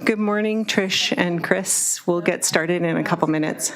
Good morning, Trish and Chris. We'll get started in a couple minutes.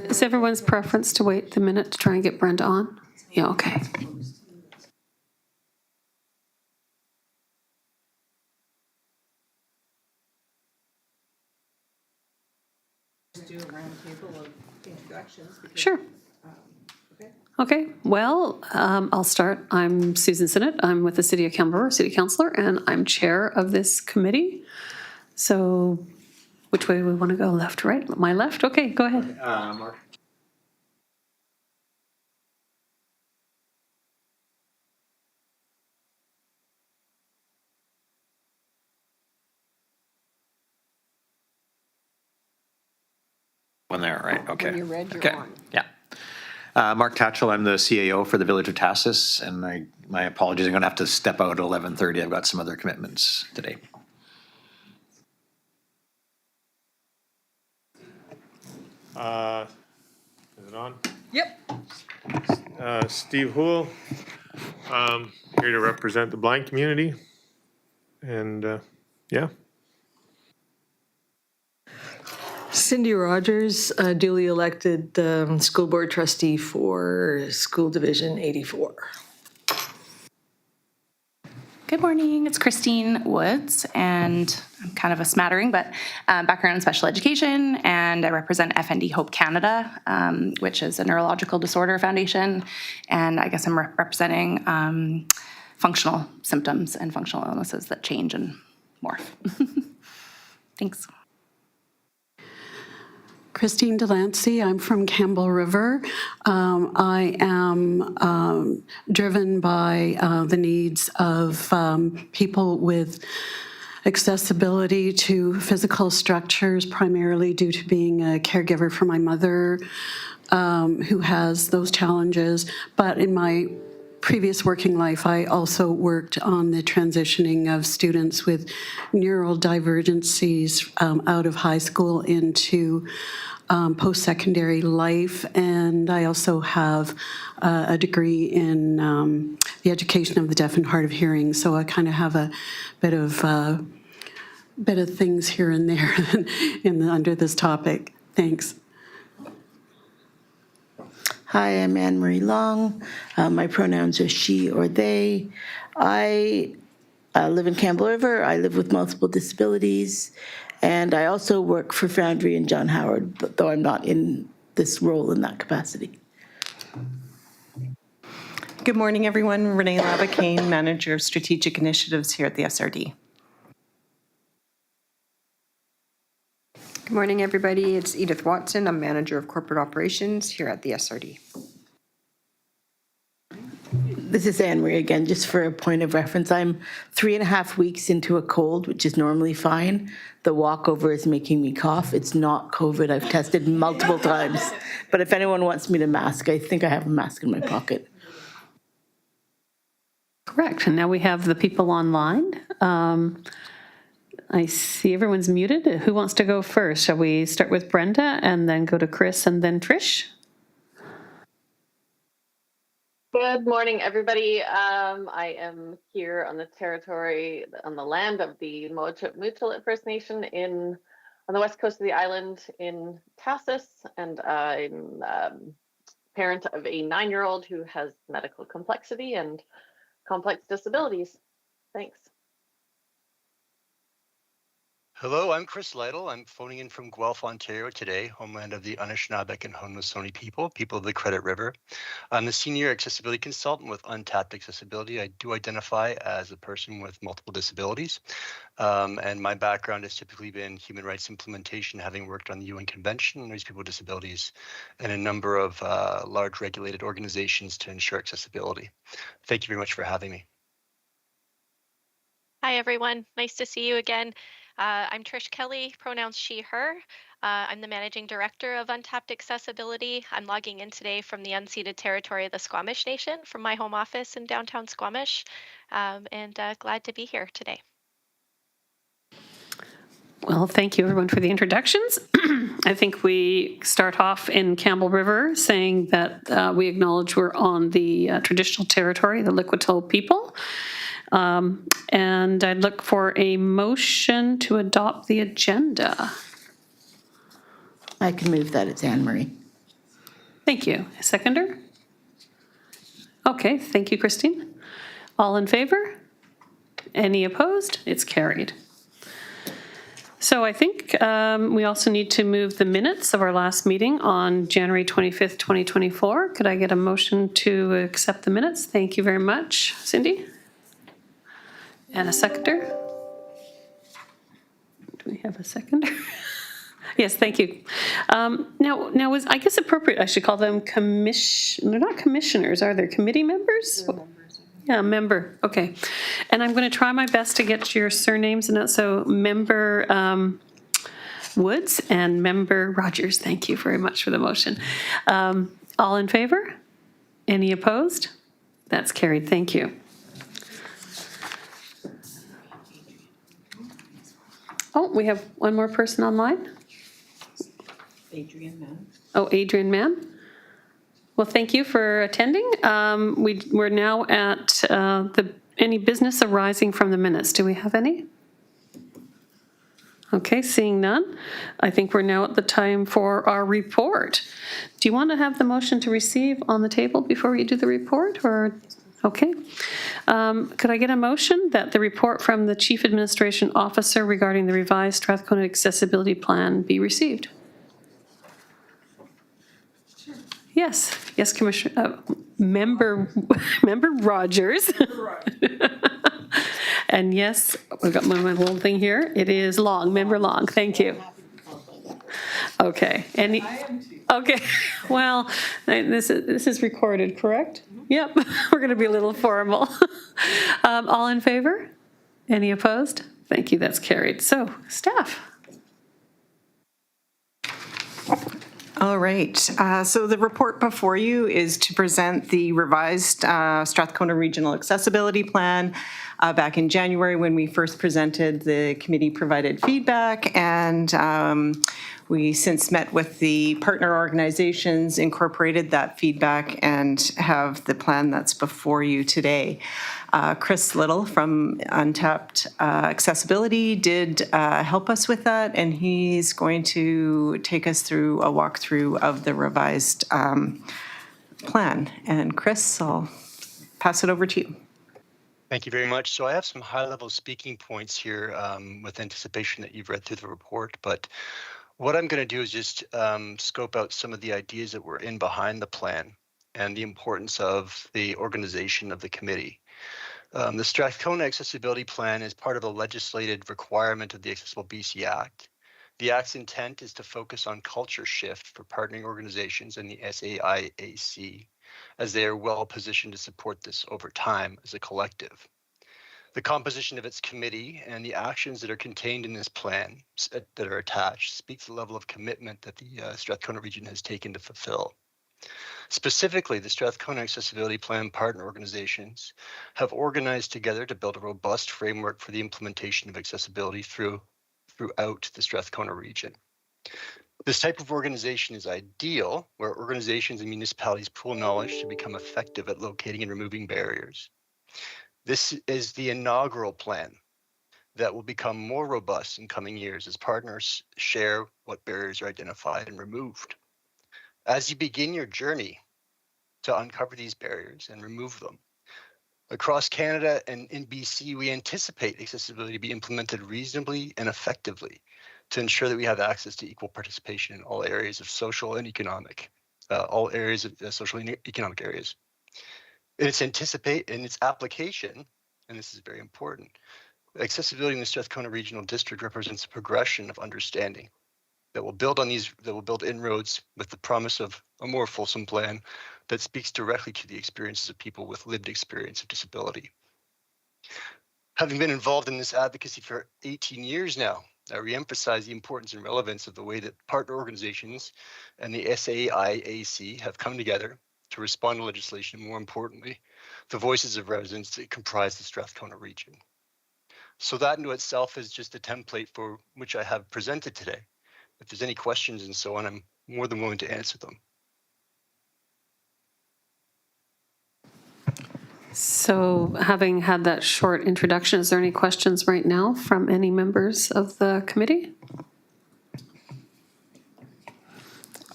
Is everyone's preference to wait the minute to try and get Brenda on? Yeah, okay. Do a round table of introductions. Sure. Okay, well, I'll start. I'm Susan Sinnott. I'm with the City of Campbell River City Councillor, and I'm chair of this committee. So which way do we want to go? Left, right? My left? Okay, go ahead. Mark. One there, right? Okay. When you're ready, you're okay. on. Yeah. Mark Tatchell, I'm the CAO for the Village of Tassis, and my apologies, I'm going to have to step out at 11:30. I've got some other commitments today. Is it on? Yep. Steve Houle, here to represent the blind community. And yeah. Cindy Rogers, duly elected school board trustee for School Division 84. Good morning, it's Christine Woods, and I'm kind of a smattering, but background in special education, and I represent FND Hope Canada, which is a neurological disorder foundation, and I guess I'm representing functional symptoms and functional illnesses that change and morph. Thanks. Christine Delancey, I'm from Campbell River. I am driven by the needs of people with accessibility to physical structures, primarily due to being a caregiver for my mother, who has those challenges. But in my previous working life, I also worked on the transitioning of students with neural divergencies out of high school into post-secondary life, and I also have a degree in the education of the deaf and hard of hearing, so I kind of have a bit of things here and there under this topic. Thanks. Hi, I'm Anne Marie Long. My pronouns are she or they. I live in Campbell River. I live with multiple disabilities. And I also work for Foundry and John Howard, though I'm not in this role in that capacity. Good morning, everyone. Renee Labakane, Manager of Strategic Initiatives here at the SRD. Good morning, everybody. It's Edith Watson. I'm Manager of Corporate Operations here at the SRD. This is Anne Marie again, just for a point of reference. I'm 3.5 weeks into a cold, which is normally fine. The walkover is making me cough. It's not COVID. I've tested multiple times. But if anyone wants me to mask, I think I have a mask in my pocket. Correct. And now we have the people online. I see everyone's muted. Who wants to go first? Shall we start with Brenda and then go to Chris and then Trish? Good morning, everybody. I am here on the territory, on the land of the Mutchut First Nation on the west coast of the island in Tassis, and I'm parent of a 9-year-old who has medical complexity and complex disabilities. Thanks. Hello, I'm Chris Lytle. I'm phoning in from Guelph, Ontario today, homeland of the Anishinaabe and Haudenosaunee people of the Credit River. I'm the senior accessibility consultant with Untapped Accessibility. I do identify as a person with multiple disabilities, and my background has typically been human rights implementation, having worked on the UN Convention on Raised People with Disabilities and a number of large regulated organizations to ensure accessibility. Thank you very much for having me. Hi, everyone. Nice to see you again. I'm Trish Kelly, pronouns she, her. I'm the managing director of Untapped Accessibility. I'm logging in today from the unceded territory of the Squamish Nation from my home office in downtown Squamish, and glad to be here today. Well, thank you everyone for the introductions. I think we start off in Campbell River saying that we acknowledge we're on the traditional territory, the Liquidol people. And I'd look for a motion to adopt the agenda. I can move that. It's Anne Marie. Thank you. A seconder? Okay, thank you, Christine. All in favor? Any opposed? It's carried. So I think we also need to move the minutes of our last meeting on January 25th, 2024. Could I get a motion to accept the minutes? Thank you very much. Cindy? And a seconder? Do we have a seconder? Yes, thank you. Now was, I guess, appropriate, I should call them they're not commissioners, are they? Committee members? Yeah, member, okay. And I'm going to try my best to get your surnames. And so member Woods and member Rogers, thank you very much for the motion. All in favor? Any opposed? That's carried, thank you. Oh, we have one more person online. Adrian Mann. Oh, Adrian Mann. Well, thank you for attending. We're now at any business arising from the minutes. Do we have any? Okay, seeing none. I think we're now at the time for our report. Do you want to have the motion to receive on the table before we do the report, or? Okay. Could I get a motion that the report from the Chief Administration Officer regarding the revised Strathcona Accessibility Plan be received? Sure. Yes, Commissioner, Member Rogers. And yes, we've got my little thing here. It is Long, Member Long. Thank you. Okay. Any? Okay. Well, this is recorded, correct? Yep. We're going to be a little formal. All in favor? Any opposed? Thank you. That's carried. So, staff. All right. So the report before you is to present the revised Strathcona Regional Accessibility Plan. Back in January, when we first presented, the committee provided feedback, and we since met with the partner organizations, incorporated that feedback, and have the plan that's before you today. Chris Little from Untapped Accessibility did help us with that, and he's going to take us through a walkthrough of the revised plan. And Chris, I'll pass it over to you. Thank you very much. So I have some high-level speaking points here with anticipation that you've read through the report, but what I'm going to do is just scope out some of the ideas that were in behind the plan and the importance of the organization of the committee. The Strathcona Accessibility Plan is part of a legislated requirement of the Accessible BC Act. The Act's intent is to focus on culture shift for partnering organizations and the SAIAC as they are well positioned to support this over time as a collective. The composition of its committee and the actions that are contained in this plan that are attached speak to the level of commitment that the Strathcona region has taken to fulfill. Specifically, the Strathcona Accessibility Plan partner organizations have organized together to build a robust framework for the implementation of accessibility throughout the Strathcona region. This type of organization is ideal where organizations and municipalities pool knowledge to become effective at locating and removing barriers. This is the inaugural plan that will become more robust in coming years as partners share what barriers are identified and removed. As you begin your journey to uncover these barriers and remove them, across Canada and in BC, we anticipate accessibility to be implemented reasonably and effectively to ensure that we have access to equal participation in all areas of social and economic, all areas of social and economic areas. In its application, and this is very important, accessibility in the Strathcona Regional District represents a progression of understanding that will build inroads with the promise of a more fulsome plan that speaks directly to the experiences of people with lived experience of disability. Having been involved in this advocacy for 18 years now, I reemphasize the importance and relevance of the way that partner organizations and the SAIAC have come together to respond to legislation, and more importantly, the voices of residents that comprise the Strathcona region. So that in itself is just a template for which I have presented today. If there's any questions and so on, I'm more than willing to answer them. So having had that short introduction, is there any questions right now from any members of the committee?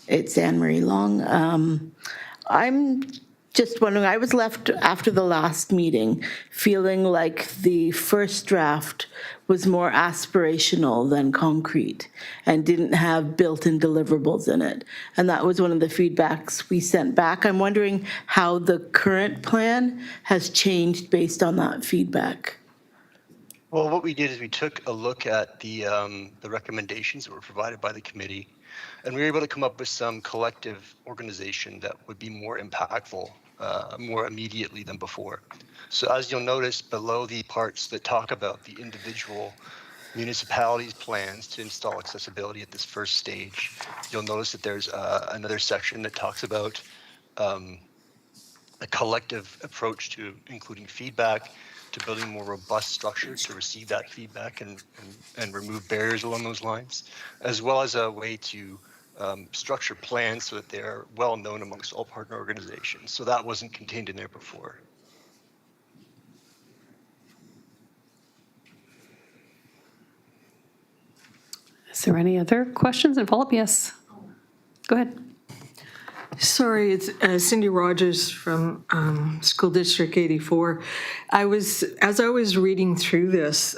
It's Anne-Marie Long. I'm just wondering, I was left after the last meeting feeling like the first draft was more aspirational than concrete and didn't have built-in deliverables in it. And that was one of the feedbacks we sent back. I'm wondering how the current plan has changed based on that feedback. Well, what we did is we took a look at the recommendations that were provided by the committee, and we were able to come up with some collective organization that would be more impactful, more immediately than before. So as you'll notice below the parts that talk about the individual municipalities' plans to install accessibility at this first stage, you'll notice that there's another section that talks about a collective approach to including feedback, to building a more robust structure to receive that feedback and remove barriers along those lines, as well as a way to structure plans so that they're well known amongst all partner organizations. So that wasn't contained in there before. Is there any other questions and follow-up? Yes. Go ahead. Sorry, it's Cindy Rogers from School District 84. As I was reading through this,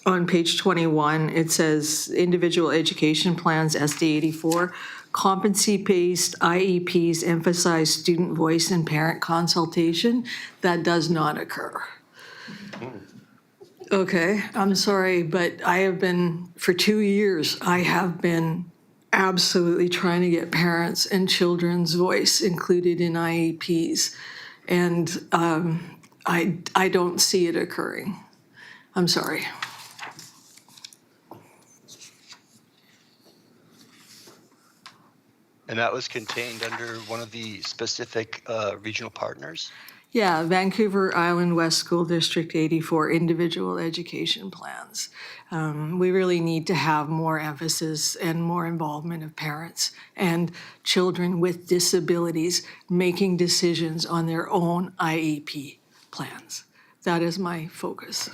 on page 21, it says individual education plans, SD 84, competency-based IEPs emphasize student voice and parent consultation. That does not occur. Okay, I'm sorry, but I have been, for 2 years, I have been absolutely trying to get parents and children's voice included in IEPs. And I don't see it occurring. I'm sorry. And that was contained under one of the specific regional partners? Yeah, Vancouver Island West School District 84 individual education plans. We really need to have more emphasis and more involvement of parents and children with disabilities making decisions on their own IEP plans. That is my focus.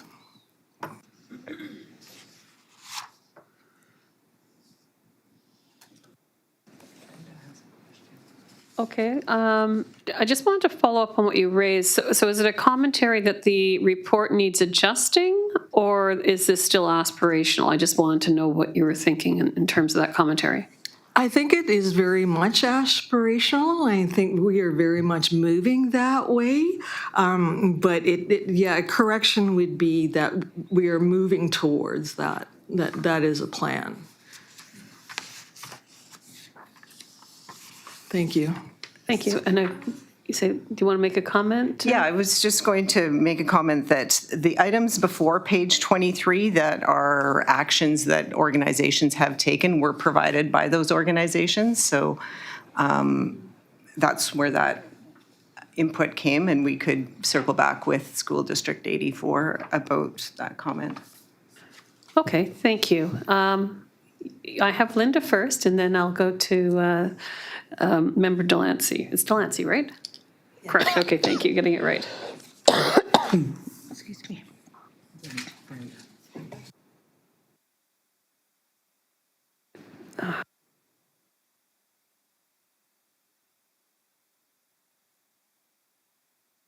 Okay, I just wanted to follow up on what you raised. So is it a commentary that the report needs adjusting, or is this still aspirational? I just wanted to know what you were thinking in terms of that commentary. I think it is very much aspirational. I think we are very much moving that way. But a correction would be that we are moving towards that. That is a plan. Thank you. Thank you. And You say, do you want to make a comment? Yeah, I was just going to make a comment that the items before page 23 that are actions that organizations have taken were provided by those organizations. So that's where that input came, and we could circle back with School District 84 about that comment. Okay, thank you. I have Linda first, and then I'll go to Member Delancey. It's Delancey, right? Correct. Okay, thank you. Getting it right. Excuse me.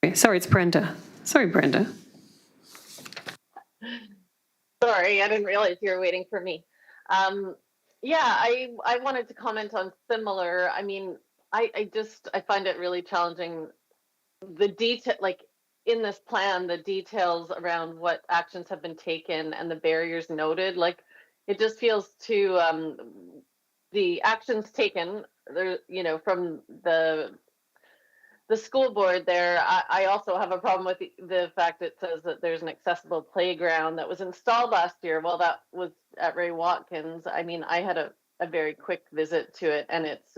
Okay, sorry, it's Brenda. Sorry, Brenda. Sorry, I didn't realize you were waiting for me. Yeah, I wanted to comment on similar. I mean, I find it really challenging. The detail, like in this plan, the details around what actions have been taken and the barriers noted, like it just feels too, the actions taken there, you know, from the school board there. I also have a problem with the fact it says that there's an accessible playground that was installed last year. Well, that was at Ray Watkins. I mean, I had a very quick visit to it, and it's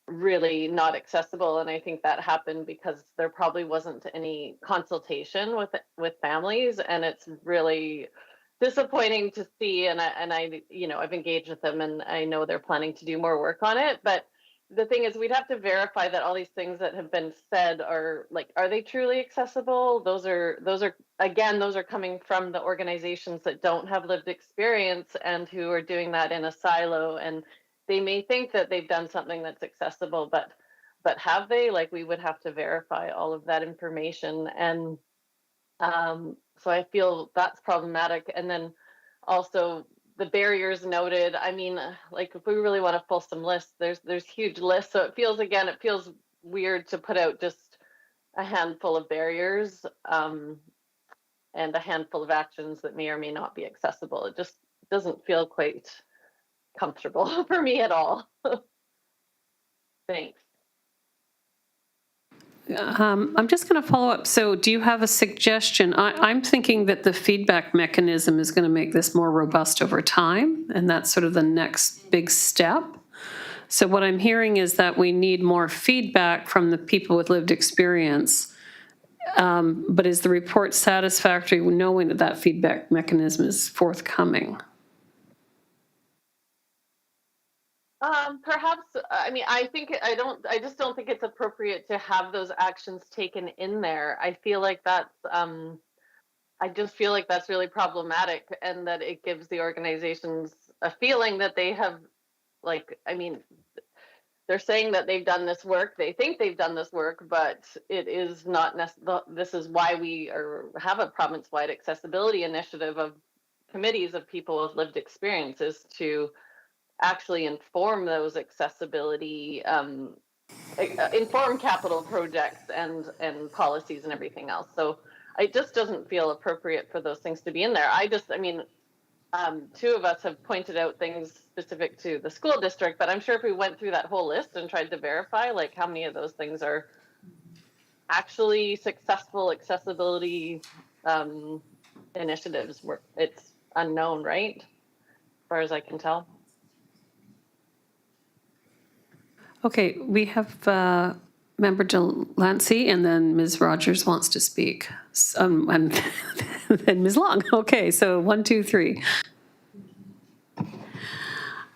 really not accessible. And I think that happened because there probably wasn't any consultation with families, and it's really disappointing to see. And I you know, I've engaged with them, and I know they're planning to do more work on it, but the thing is, we'd have to verify that all these things that have been said are like, are they truly accessible? Those are again, those are coming from the organizations that don't have lived experience and who are doing that in a silo. And they may think that they've done something that's accessible, but have they? Like, we would have to verify all of that information. And so I feel that's problematic. And then also, the barriers noted. I mean, like if we really want a fulsome list, there's huge lists. So it feels weird to put out just a handful of barriers and a handful of actions that may or may not be accessible. It just doesn't feel quite comfortable for me at all. Thanks. I'm just going to follow up. So do you have a suggestion? I'm thinking that the feedback mechanism is going to make this more robust over time, and that's sort of the next big step. So what I'm hearing is that we need more feedback from the people with lived experience. But is the report satisfactory knowing that that feedback mechanism is forthcoming? Perhaps, I mean, I just don't think it's appropriate to have those actions taken in there. I feel like that's, I just feel like that's really problematic, and that it gives the organizations a feeling that they have, like, I mean, they're saying that they've done this work, they think they've done this work, but it is not necessarily. This is why we have a province-wide accessibility initiative of committees of people with lived experiences to actually inform those accessibility, inform capital projects and policies and everything else. So it just doesn't feel appropriate for those things to be in there. I mean, two of us have pointed out things specific to the school district, but I'm sure if we went through that whole list and tried to verify, like, how many of those things are actually successful accessibility initiatives, it's unknown, right? As far as I can tell. Okay, we have Member Delancey, and then Ms. Rogers wants to speak, and then Ms. Long. Okay, so 1, 2, 3.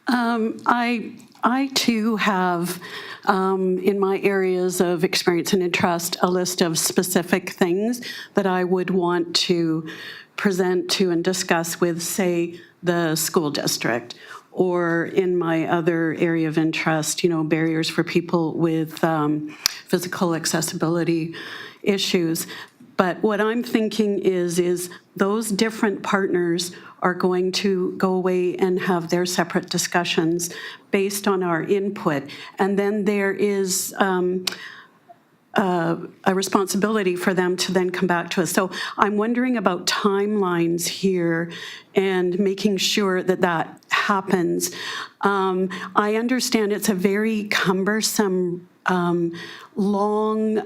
I too have, in my areas of experience and interest, a list of specific things that I would want to present to and discuss with, say, the school district, or in my other area of interest, you know, barriers for people with physical accessibility issues. But what I'm thinking is those different partners are going to go away and have their separate discussions based on our input. And then there is a responsibility for them to then come back to us. So I'm wondering about timelines here and making sure that that happens. I understand it's a very cumbersome long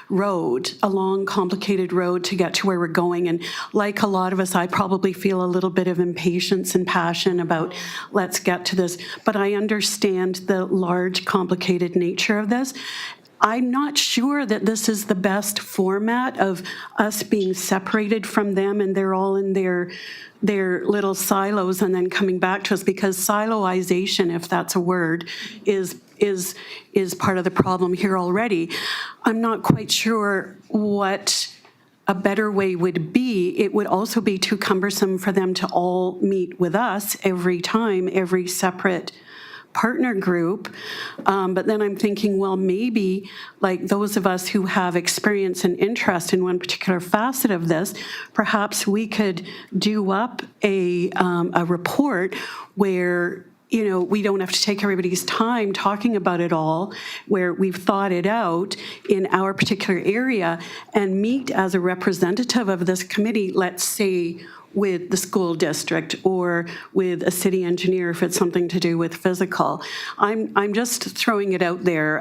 road, a long, complicated road to get to where we're going. And like a lot of us, I probably feel a little bit of impatience and passion about, let's get to this. But I understand the large, complicated nature of this. I'm not sure that this is the best format of us being separated from them and they're all in their little silos and then coming back to us, because siloization, if that's a word, is part of the problem here already. I'm not quite sure what a better way would be. It would also be too cumbersome for them to all meet with us every time, every separate partner group. But then I'm thinking, well, maybe like those of us who have experience and interest in one particular facet of this, perhaps we could do up a report where, you know, we don't have to take everybody's time talking about it all, where we've thought it out in our particular area and meet as a representative of this committee, let's say, with the school district or with a city engineer if it's something to do with physical. I'm just throwing it out there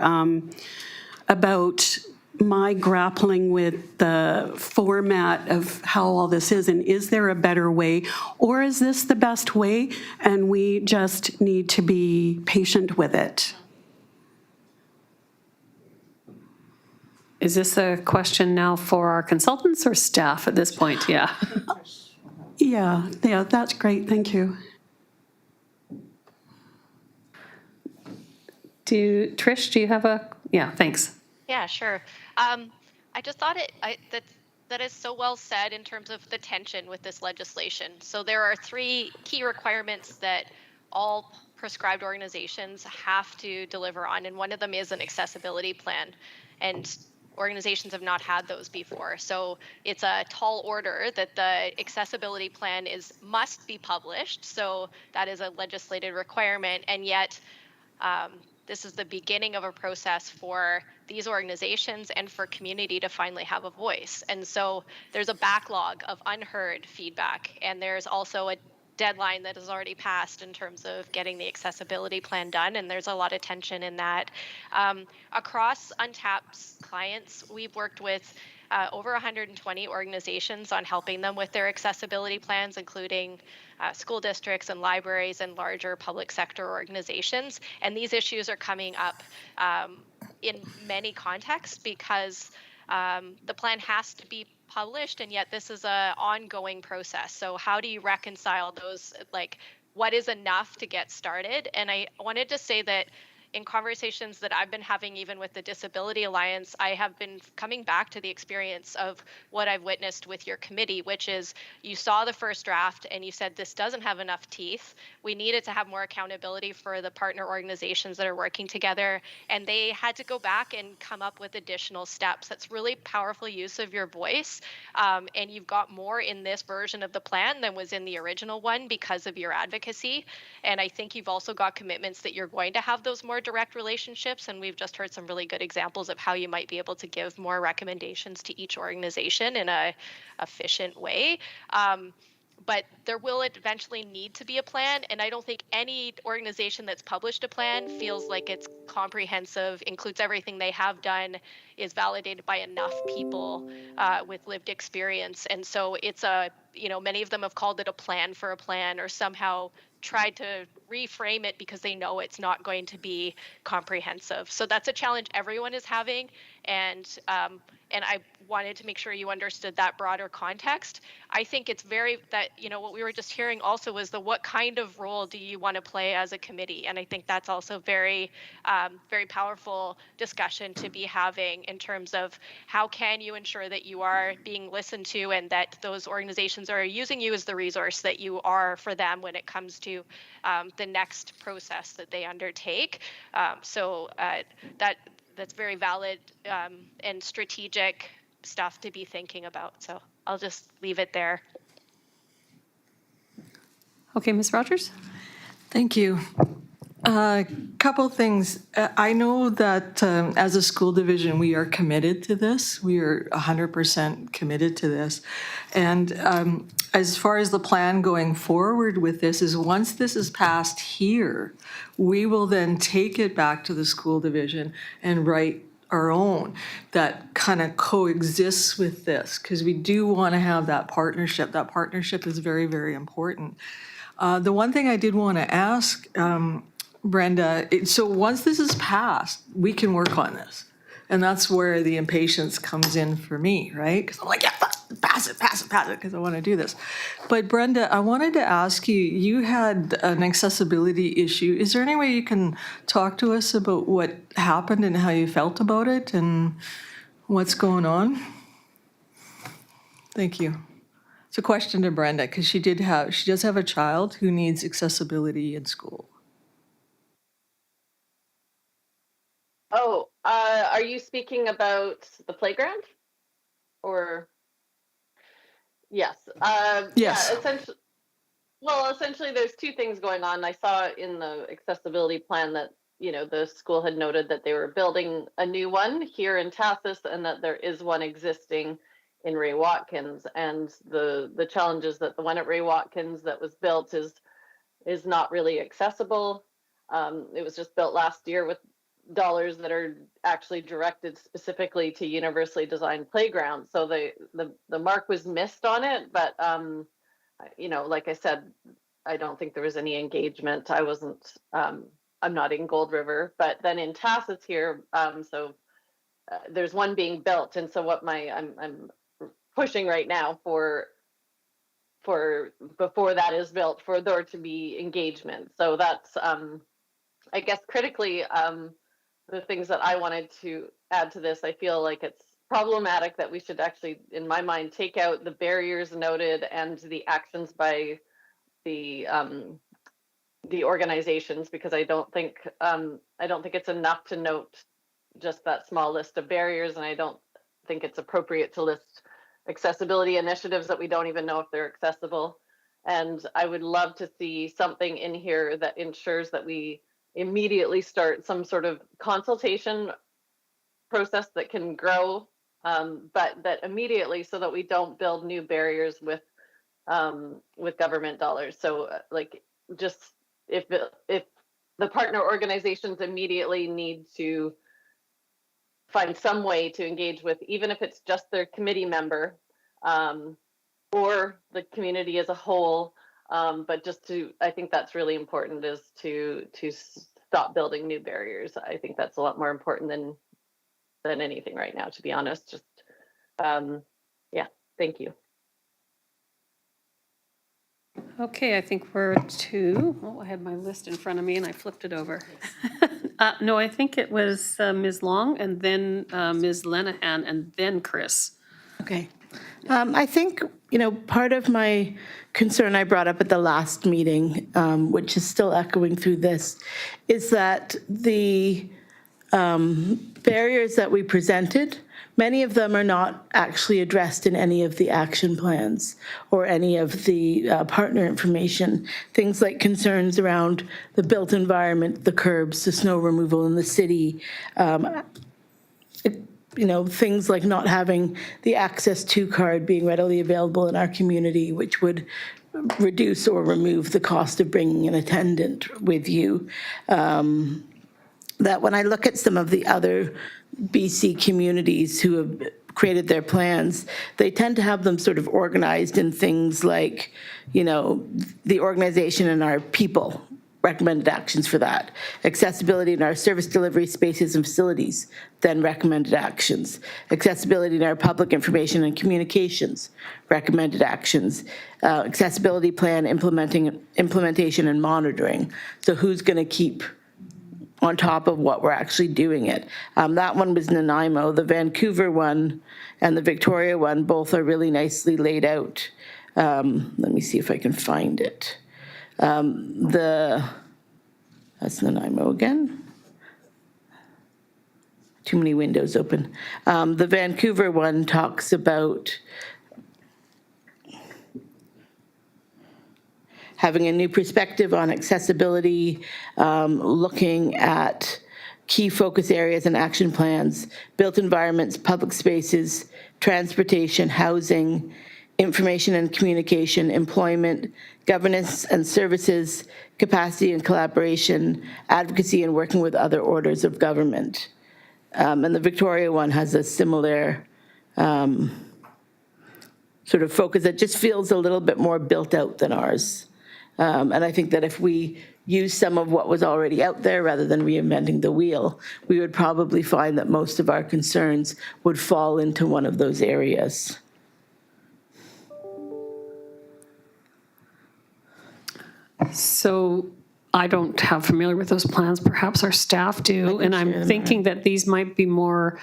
about my grappling with the format of how all this is, and is there a better way, or is this the best way and we just need to be patient with it? Is this a question now for our consultants or staff at this point? Yeah. Yeah, that's great. Thank you. Trish, do you have a, yeah, thanks. Yeah, sure. I just thought that is so well said in terms of the tension with this legislation. So there are 3 key requirements that all prescribed organizations have to deliver on, and one of them is an accessibility plan. And organizations have not had those before. So it's a tall order that the accessibility plan must be published. So that is a legislated requirement. And yet this is the beginning of a process for these organizations and for community to finally have a voice. And so there's a backlog of unheard feedback. And there's also a deadline that has already passed in terms of getting the accessibility plan done, and there's a lot of tension in that. Across Untapped's clients, we've worked with over 120 organizations on helping them with their accessibility plans, including school districts and libraries and larger public sector organizations. And these issues are coming up in many contexts because the plan has to be published, and yet this is an ongoing process. So how do you reconcile those, like what is enough to get started? And I wanted to say that in conversations that I've been having, even with the Disability Alliance, I have been coming back to the experience of what I've witnessed with your committee, which is you saw the first draft and you said this doesn't have enough teeth. We needed to have more accountability for the partner organizations that are working together. And they had to go back and come up with additional steps. That's really powerful use of your voice. And you've got more in this version of the plan than was in the original one because of your advocacy. And I think you've also got commitments that you're going to have those more direct relationships, and we've just heard some really good examples of how you might be able to give more recommendations to each organization in a efficient way. But there will eventually need to be a plan, and I don't think any organization that's published a plan feels like it's comprehensive, includes everything they have done, is validated by enough people with lived experience. And so it's many of them have called it a plan for a plan, or somehow tried to reframe it because they know it's not going to be comprehensive. So that's a challenge everyone is having, and I wanted to make sure you understood that broader context. I think it's what we were just hearing also was what kind of role do you want to play as a committee? And I think that's also very powerful discussion to be having in terms of how can you ensure that you are being listened to and that those organizations are using you as the resource that you are for them when it comes to the next process that they undertake. That's very valid and strategic stuff to be thinking about. So I'll just leave it there. Okay, Ms. Rogers? Thank you. Couple things. I know that as a school division, we are committed to this. We are 100% committed to this. And as far as the plan going forward with this is once this is passed here, we will then take it back to the school division and write our own that kind of coexists with this, because we do want to have that partnership. That partnership is very, very important. The one thing I did want to ask, Brenda, so once this is passed, we can work on this. And that's where the impatience comes in for me, right? Because I'm like, yeah, pass it, because I want to do this. But Brenda, I wanted to ask you, you had an accessibility issue. Is there any way you can talk to us about what happened and how you felt about it and what's going on? Thank you. It's a question to Brenda, because she does have a child who needs accessibility in school. Oh, are you speaking about the playground? Or, yes. Yes. Yeah, essentially there's two things going on. I saw in the accessibility plan that, the school had noted that they were building a new one here in Tassus and that there is one existing in Ray Watkins. And the challenge is that the one at Ray Watkins that was built is not really accessible. It was just built last year with dollars that are actually directed specifically to universally designed playgrounds. So the mark was missed on it, but like I said, I don't think there was any engagement. I wasn't, I'm not in Gold River, but then in Tassus here, there's one being built. And so what I'm pushing right now for before that is built, for there to be engagement. So that's, I guess critically, the things that I wanted to add to this, I feel like it's problematic that we should actually, in my mind, take out the barriers noted and the actions by the organizations, because I don't think it's enough to note just that small list of barriers, and I don't think it's appropriate to list accessibility initiatives that we don't even know if they're accessible. And I would love to see something in here that ensures that we immediately start some sort of consultation process that can grow, but that immediately, so that we don't build new barriers with government dollars. So just if the partner organizations immediately need to find some way to engage with, even if it's just their committee member or the community as a whole, but I think that's really important, is to stop building new barriers. I think that's a lot more important than anything right now, to be honest. Just, thank you. Okay, I think we're I had my list in front of me and I flipped it over. No, I think it was Ms. Long and then Ms. Lenahan and then Chris. Okay. I think, part of my concern I brought up at the last meeting, which is still echoing through this, is that the barriers that we presented, many of them are not actually addressed in any of the action plans or any of the partner information. Things like concerns around the built environment, the curbs, the snow removal in the city, things like not having the access to card being readily available in our community, which would reduce or remove the cost of bringing an attendant with you. That when I look at some of the other BC communities who have created their plans, they tend to have them sort of organized in things like, the organization and our people, recommended actions for that. Accessibility in our service delivery spaces and facilities, then recommended actions. Accessibility in our public information and communications, recommended actions. Accessibility plan implementation and monitoring. So who's going to keep on top of what we're actually doing it? That one was Nanaimo. The Vancouver one and the Victoria one both are really nicely laid out. Let me see if I can find it. That's Nanaimo again. Too many windows open. The Vancouver one talks about having a new perspective on accessibility, looking at key focus areas and action plans, built environments, public spaces, transportation, housing, information and communication, employment, governance and services, capacity and collaboration, advocacy, and working with other orders of government. And the Victoria one has a similar sort of focus that just feels a little bit more built out than ours. And I think that if we use some of what was already out there rather than reinventing the wheel, we would probably find that most of our concerns would fall into one of those areas. So I don't have familiar with those plans. Perhaps our staff do. And I'm thinking that these might be more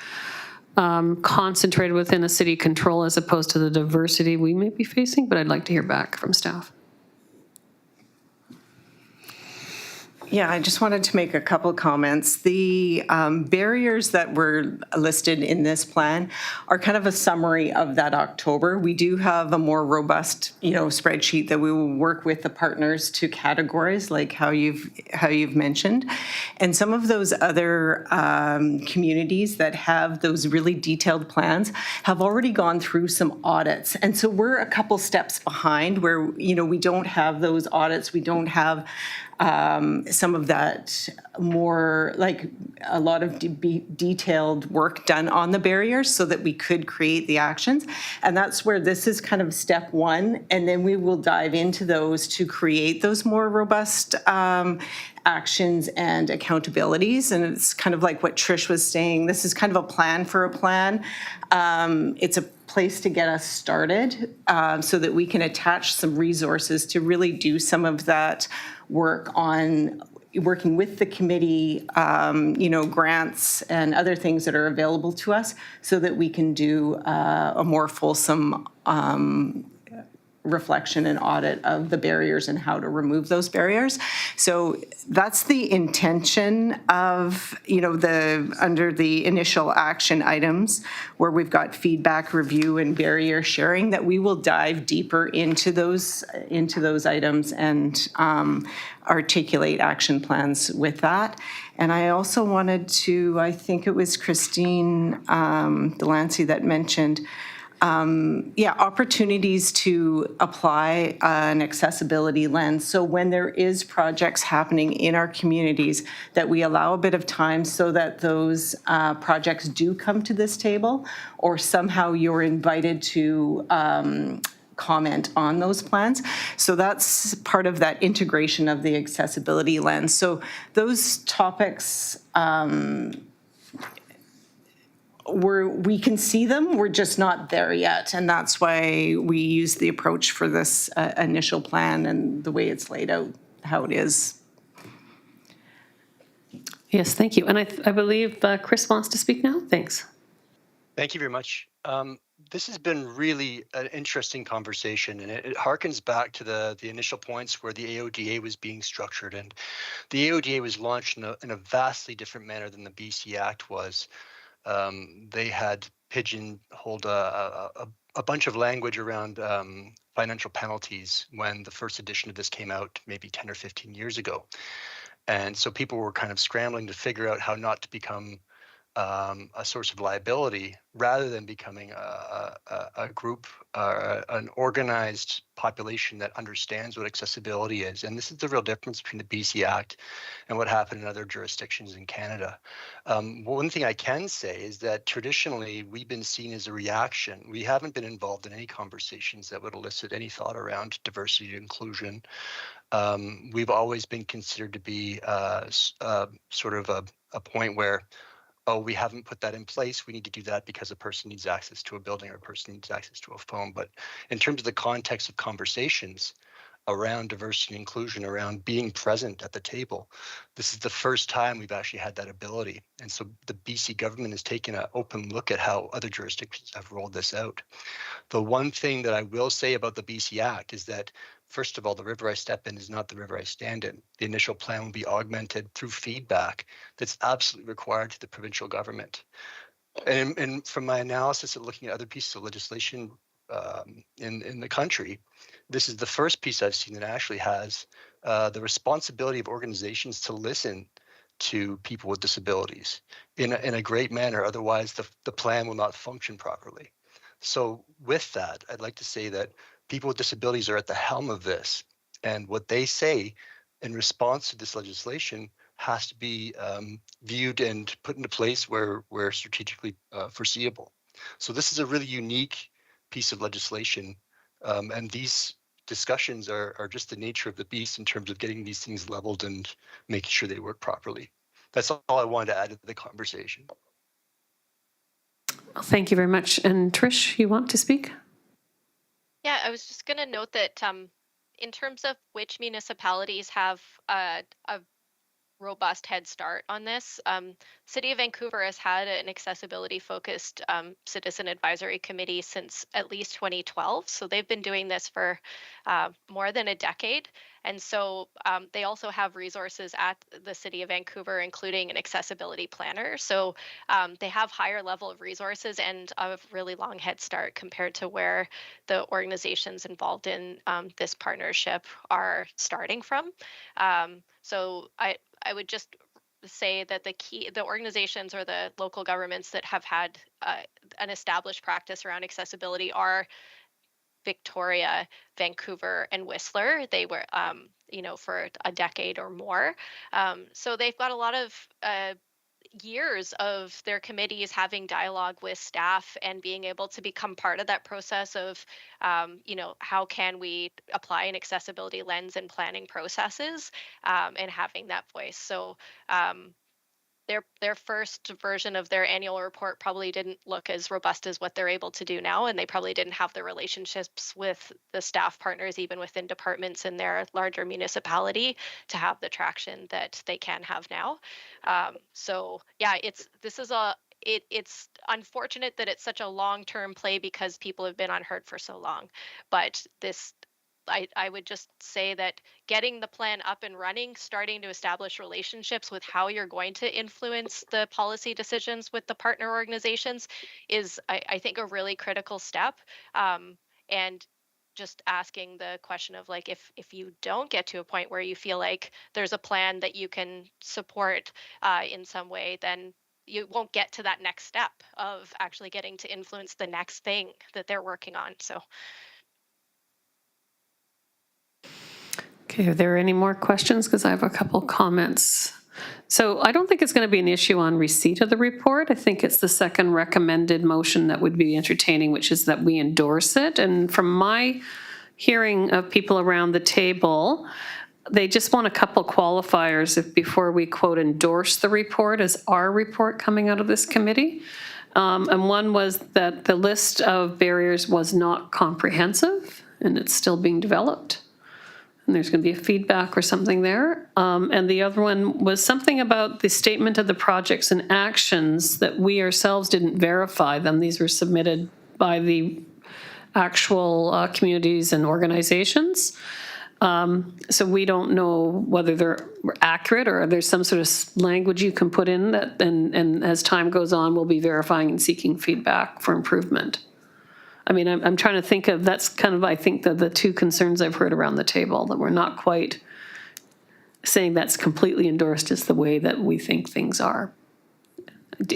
concentrated within a city control as opposed to the diversity we may be facing, but I'd like to hear back from staff. Yeah, I just wanted to make a couple comments. The barriers that were listed in this plan are kind of a summary of that October. We do have a more robust, spreadsheet that we will work with the partners to categorize, like how you've mentioned. And some of those other communities that have those really detailed plans have already gone through some audits. And so we're a couple steps behind where, we don't have those audits. We don't have some of that more, like a lot of detailed work done on the barriers so that we could create the actions. And that's where this is kind of step one. And then we will dive into those to create those more robust actions and accountabilities. And it's kind of like what Trish was saying. This is kind of a plan for a plan. It's a place to get us started so that we can attach some resources to really do some of that work on working with the committee, grants and other things that are available to us so that we can do a more fulsome reflection and audit of the barriers and how to remove those barriers. So that's the intention of, under the initial action items where we've got feedback, review, and barrier sharing, that we will dive deeper into those items and articulate action plans with that. And I also wanted to, I think it was Christine Delancey that mentioned opportunities to apply an accessibility lens. So when there is projects happening in our communities, that we allow a bit of time so that those projects do come to this table, or somehow you're invited to comment on those plans. So that's part of that integration of the accessibility lens. So those topics, we can see them, we're just not there yet. And that's why we use the approach for this initial plan and the way it's laid out, how it is. Yes, thank you. And I believe Chris wants to speak now. Thanks. Thank you very much. This has been really an interesting conversation, and it harkens back to the initial points where the AODA was being structured. And the AODA was launched in a vastly different manner than the BC Act was. They had pigeonholed a bunch of language around financial penalties when the first edition of this came out maybe 10 or 15 years ago. And so people were kind of scrambling to figure out how not to become a source of liability rather than becoming a group, an organized population that understands what accessibility is. And this is the real difference between the BC Act and what happened in other jurisdictions in Canada. One thing I can say is that traditionally we've been seen as a reaction. We haven't been involved in any conversations that would elicit any thought around diversity and inclusion. We've always been considered to be sort of a point where, oh, we haven't put that in place. We need to do that because a person needs access to a building or a person needs access to a phone. But in terms of the context of conversations around diversity and inclusion, around being present at the table, this is the first time we've actually had that ability. And so the BC government has taken an open look at how other jurisdictions have rolled this out. The one thing that I will say about the BC Act is that, first of all, the river I step in is not the river I stand in. The initial plan will be augmented through feedback that's absolutely required to the provincial government. And from my analysis of looking at other pieces of legislation in the country. This is the first piece I've seen that actually has the responsibility of organizations to listen to people with disabilities in a great manner. Otherwise, the plan will not function properly. So with that, I'd like to say that people with disabilities are at the helm of this, and what they say in response to this legislation has to be viewed and put into place where strategically foreseeable. So this is a really unique piece of legislation, and these discussions are just the nature of the beast in terms of getting these things leveled and making sure they work properly. That's all I wanted to add to the conversation. Well, thank you very much. And Trish, you want to speak? Yeah, I was just going to note that in terms of which municipalities have a robust head start on this, City of Vancouver has had an accessibility focused citizen advisory committee since at least 2012. So they've been doing this for more than a decade. And so they also have resources at the City of Vancouver, including an accessibility planner. So they have higher level of resources and a really long head start compared to where the organizations involved in this partnership are starting from. So I would just say that the organizations or the local governments that have had an established practice around accessibility are Victoria, Vancouver, and Whistler. They were, for a decade or more. So they've got a lot of years of their committees having dialogue with staff and being able to become part of that process of, how can we apply an accessibility lens in planning processes, and having that voice. So their first version of their annual report probably didn't look as robust as what they're able to do now, and they probably didn't have the relationships with the staff partners, even within departments in their larger municipality, to have the traction that they can have now. So yeah, it's unfortunate that it's such a long-term play because people have been unheard for so long, but I would just say that getting the plan up and running, starting to establish relationships with how you're going to influence the policy decisions with the partner organizations is, I think, a really critical step. And just asking the question of, like, if you don't get to a point where you feel like there's a plan that you can support in some way, then you won't get to that next step of actually getting to influence the next thing that they're working on. So. Okay, are there any more questions? Because I have a couple comments. So I don't think it's going to be an issue on receipt of the report. I think it's the second recommended motion that would be entertaining, which is that we endorse it. And from my hearing of people around the table, they just want a couple qualifiers before we, quote, endorse the report as our report coming out of this committee. And one was that the list of barriers was not comprehensive and it's still being developed. And there's going to be a feedback or something there. And the other one was something about the statement of the projects and actions that we ourselves didn't verify them. These were submitted by the actual communities and organizations. So we don't know whether they're accurate or there's some sort of language you can put in that, and as time goes on, we'll be verifying and seeking feedback for improvement. I mean, I'm trying to think of, that's kind of, I think, the two concerns I've heard around the table, that we're not quite saying that's completely endorsed as the way that we think things are.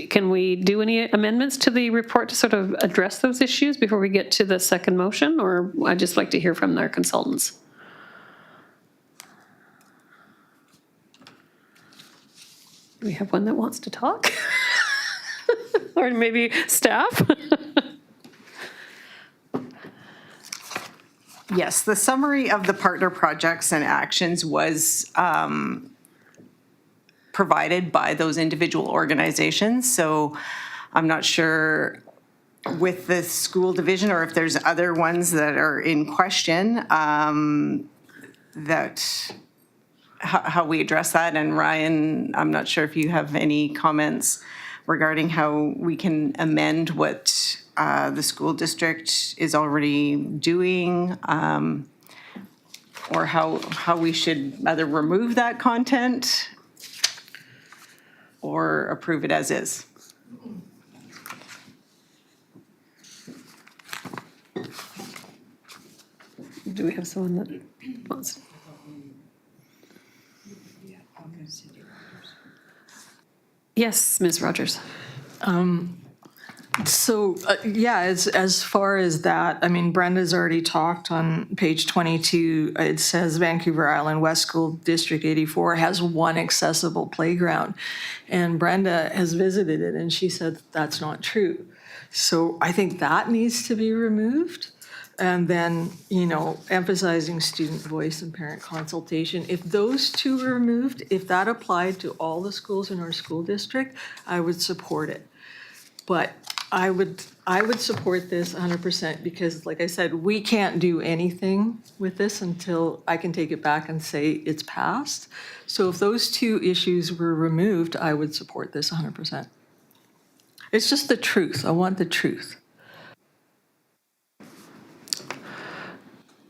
Can we do any amendments to the report to sort of address those issues before we get to the second motion? Or I'd just like to hear from their consultants. Do we have one that wants to talk? Or maybe staff? Yes, the summary of the partner projects and actions was provided by those individual organizations. So I'm not sure with the school division or if there's other ones that are in question, that how we address that. And Ryan, I'm not sure if you have any comments regarding how we can amend what the school district is already doing, or how we should either remove that content or approve it as is. do we have someone that wants? Yes, Ms. Rogers. So, yeah, as far as that, I mean, Brenda's already talked on page 22. It says Vancouver Island West School District 84 has one accessible playground. And Brenda has visited it and she said that's not true. So I think that needs to be removed. And then, you know, emphasizing student voice and parent consultation. If those two were removed, if that applied to all the schools in our school district, I would support it. But I would support this 100% because, like I said, we can't do anything with this until I can take it back and say it's passed. So if those two issues were removed, I would support this 100%. It's just the truth. I want the truth.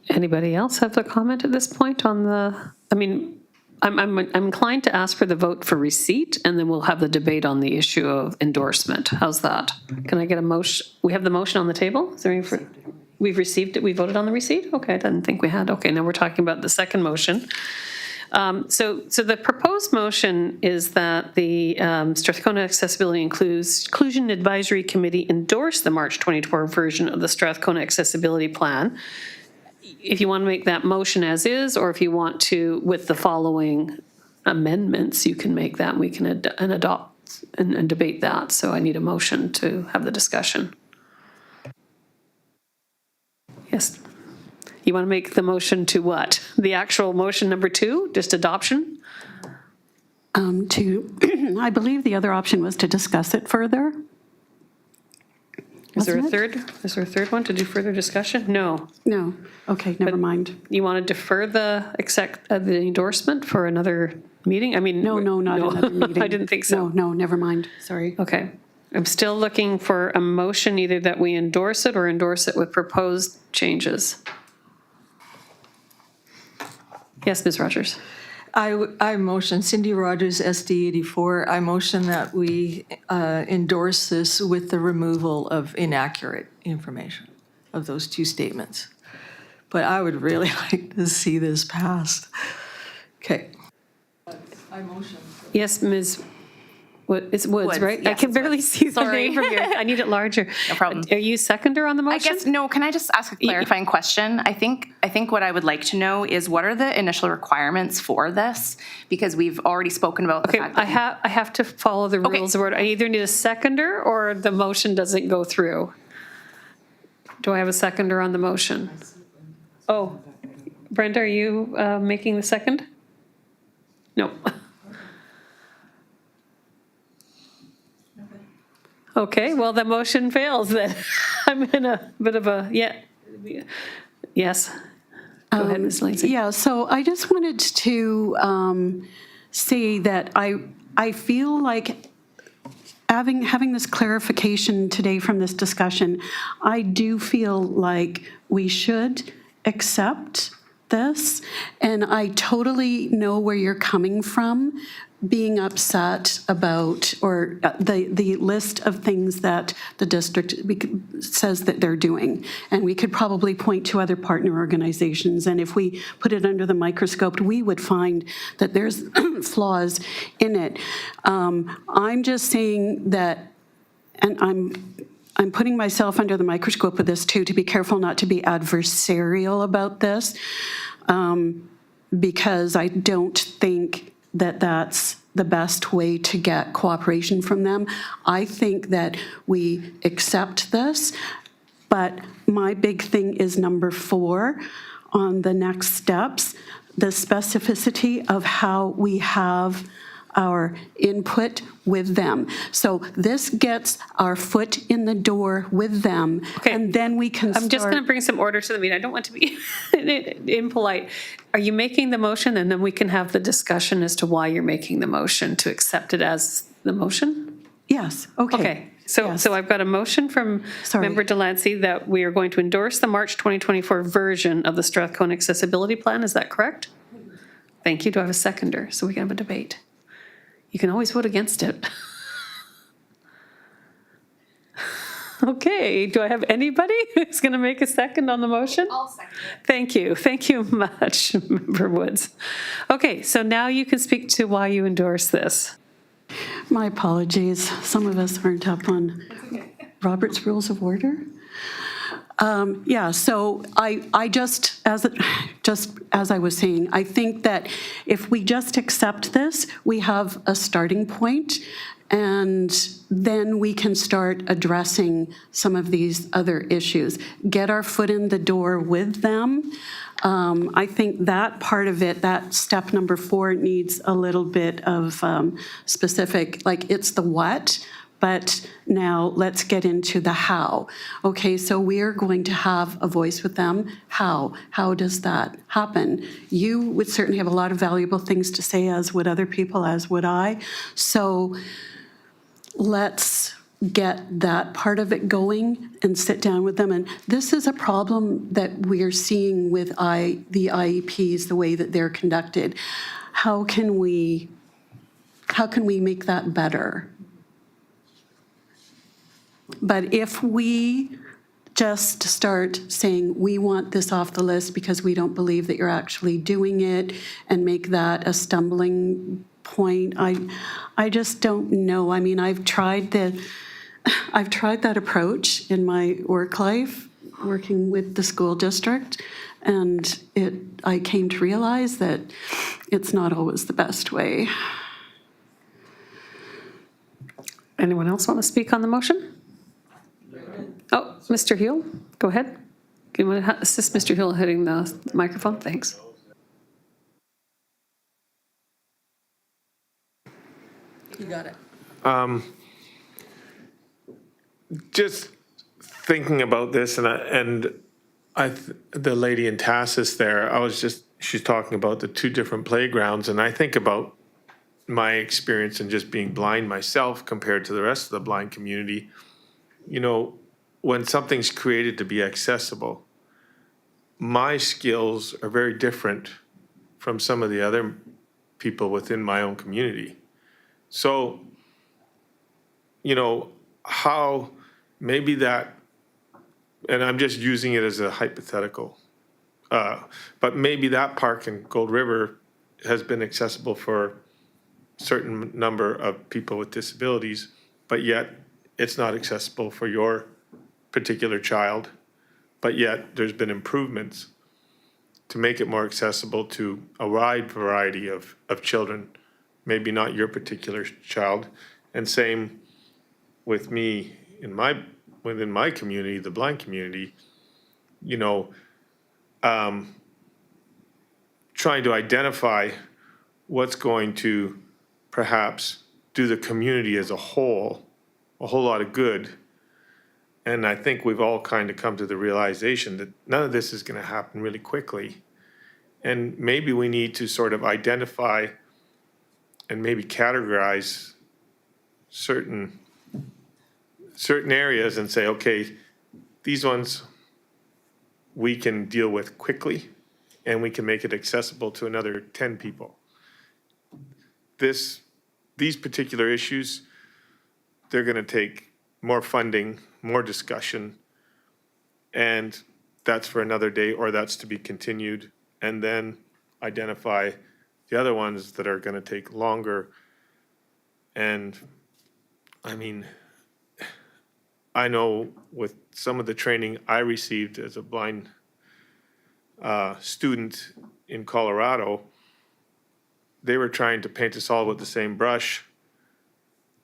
Anybody else have a comment at this point on the, I mean, I'm inclined to ask for the vote for receipt, and then we'll have the debate on the issue of endorsement. How's that? Can I get a motion? We have the motion on the table? Is there any, we've received it, we voted on the receipt? Okay, I didn't think we had. Okay, now we're talking about the second motion. So the proposed motion is that the Strathcona Accessibility Inclusion Advisory Committee endorse the March 2024 version of the Strathcona Accessibility Plan. If you want to make that motion as is, or if you want to, with the following amendments, you can make that and we can adopt and debate that. So I need a motion to have the discussion. Yes. You want to make the motion to what? The actual motion number 2, just adoption? I believe the other option was to discuss it further. Is there a Wasn't it? third? Is there a third one to do further discussion? No. No, okay, never mind. You want to defer the endorsement for another meeting? I mean. No, not another meeting. I didn't think so. No, never mind, sorry. Okay. I'm still looking for a motion either that we endorse it or endorse it with proposed changes. Yes, Ms. Rogers. I motion, Cindy Rogers, SD 84, I motion that we endorse this with the removal of inaccurate information of those two statements. But I would really like to see this passed. Okay. I motion. Yes, Ms. It's Woods, Woods, right? I yes, can it's barely Woods. see the Sorry. name from here. I need it larger. No problem. Are you seconder on the I motion? guess, no, can I just ask a clarifying question? I think what I would like to know is what are the initial requirements for this? Because we've already spoken about the Okay, fact I that. have to follow the Okay. rules of order. I either need a seconder or the motion doesn't go through. Do I have a seconder on the motion? Oh, Brenda, are you making the second? No. Okay, well, the motion fails then. I'm in a bit of a, yes. Go ahead, Ms. Lindsay. Yeah, so I just wanted to say that I feel like having this clarification today from this discussion, I do feel like we should accept this, and I totally know where you're coming from, being upset about, or the list of things that the district says that they're doing. And we could probably point to other partner organizations, and if we put it under the microscope, we would find that there's flaws in it. I'm just saying that, and I'm putting myself under the microscope of this too, to be careful not to be adversarial about this, because I don't think that that's the best way to get cooperation from them. I think that we accept this, but my big thing is number 4 on the next steps, the specificity of how we have our input with them. So this gets our foot in the door with them, and then we can start. I'm just going to bring some order to the meeting. I don't want to be impolite. Are you making the motion, and then we can have the discussion as to why you're making the motion to accept it as the motion? Yes, okay. Okay, so Yes. so I've got a motion from Sorry. Member Delancey that we are going to endorse the March 2024 version of the Strathcona Accessibility Plan. Is that correct? Thank you. Do I have a seconder so we can have a debate? You can always vote against it. Okay, do I have anybody who's going to make a second on the motion? I'll second it. Thank you much, Member Woods. Okay, so now you can speak to why you endorse this. My apologies. Some of us aren't up on Robert's Rules of Order. Yeah, so I just as I was saying, I think that if we just accept this, we have a starting point, and then we can start addressing some of these other issues. Get our foot in the door with them. I think that part of it, that step number 4, needs a little bit of specific, like it's the what, but now let's get into the how. Okay, so we are going to have a voice with them. How? How does that happen? You would certainly have a lot of valuable things to say, as would other people, as would I. So let's get that part of it going and sit down with them. And this is a problem that we're seeing with the IEPs, the way that they're conducted. How can we make that better? But if we just start saying, we want this off the list because we don't believe that you're actually doing it, and make that a stumbling point, I just don't know. I mean, I've tried that approach in my work life, working with the school district, and I came to realize that it's not always the best way. Anyone else want to speak on the motion? Oh, Mr. Huell, go ahead. Do you want to assist Mr. Huell hitting the microphone? Thanks. You got it. Just thinking about this, the lady in Tassus there, she's talking about the 2 different playgrounds, and I think about my experience in just being blind myself compared to the rest of the blind community. You know, when something's created to be accessible, my skills are very different from some of the other people within my own community. So, you know, how maybe that, and I'm just using it as a hypothetical, but maybe that park in Gold River has been accessible for a certain number of people with disabilities, but yet it's not accessible for your particular child, but yet there's been improvements to make it more accessible to a wide variety of children, maybe not your particular child. And same with me within my community, the blind community, you know, trying to identify what's going to perhaps do the community as a whole lot of good. And I think we've all kind of come to the realization that none of this is going to happen really quickly. And maybe we need to sort of identify and maybe categorize certain areas and say, okay, these ones we can deal with quickly and we can make it accessible to another 10 people. These particular issues, they're going to take more funding, more discussion, and that's for another day, or that's to be continued, and then identify the other ones that are going to take longer. And I mean, I know with some of the training I received as a blind student in Colorado, they were trying to paint us all with the same brush,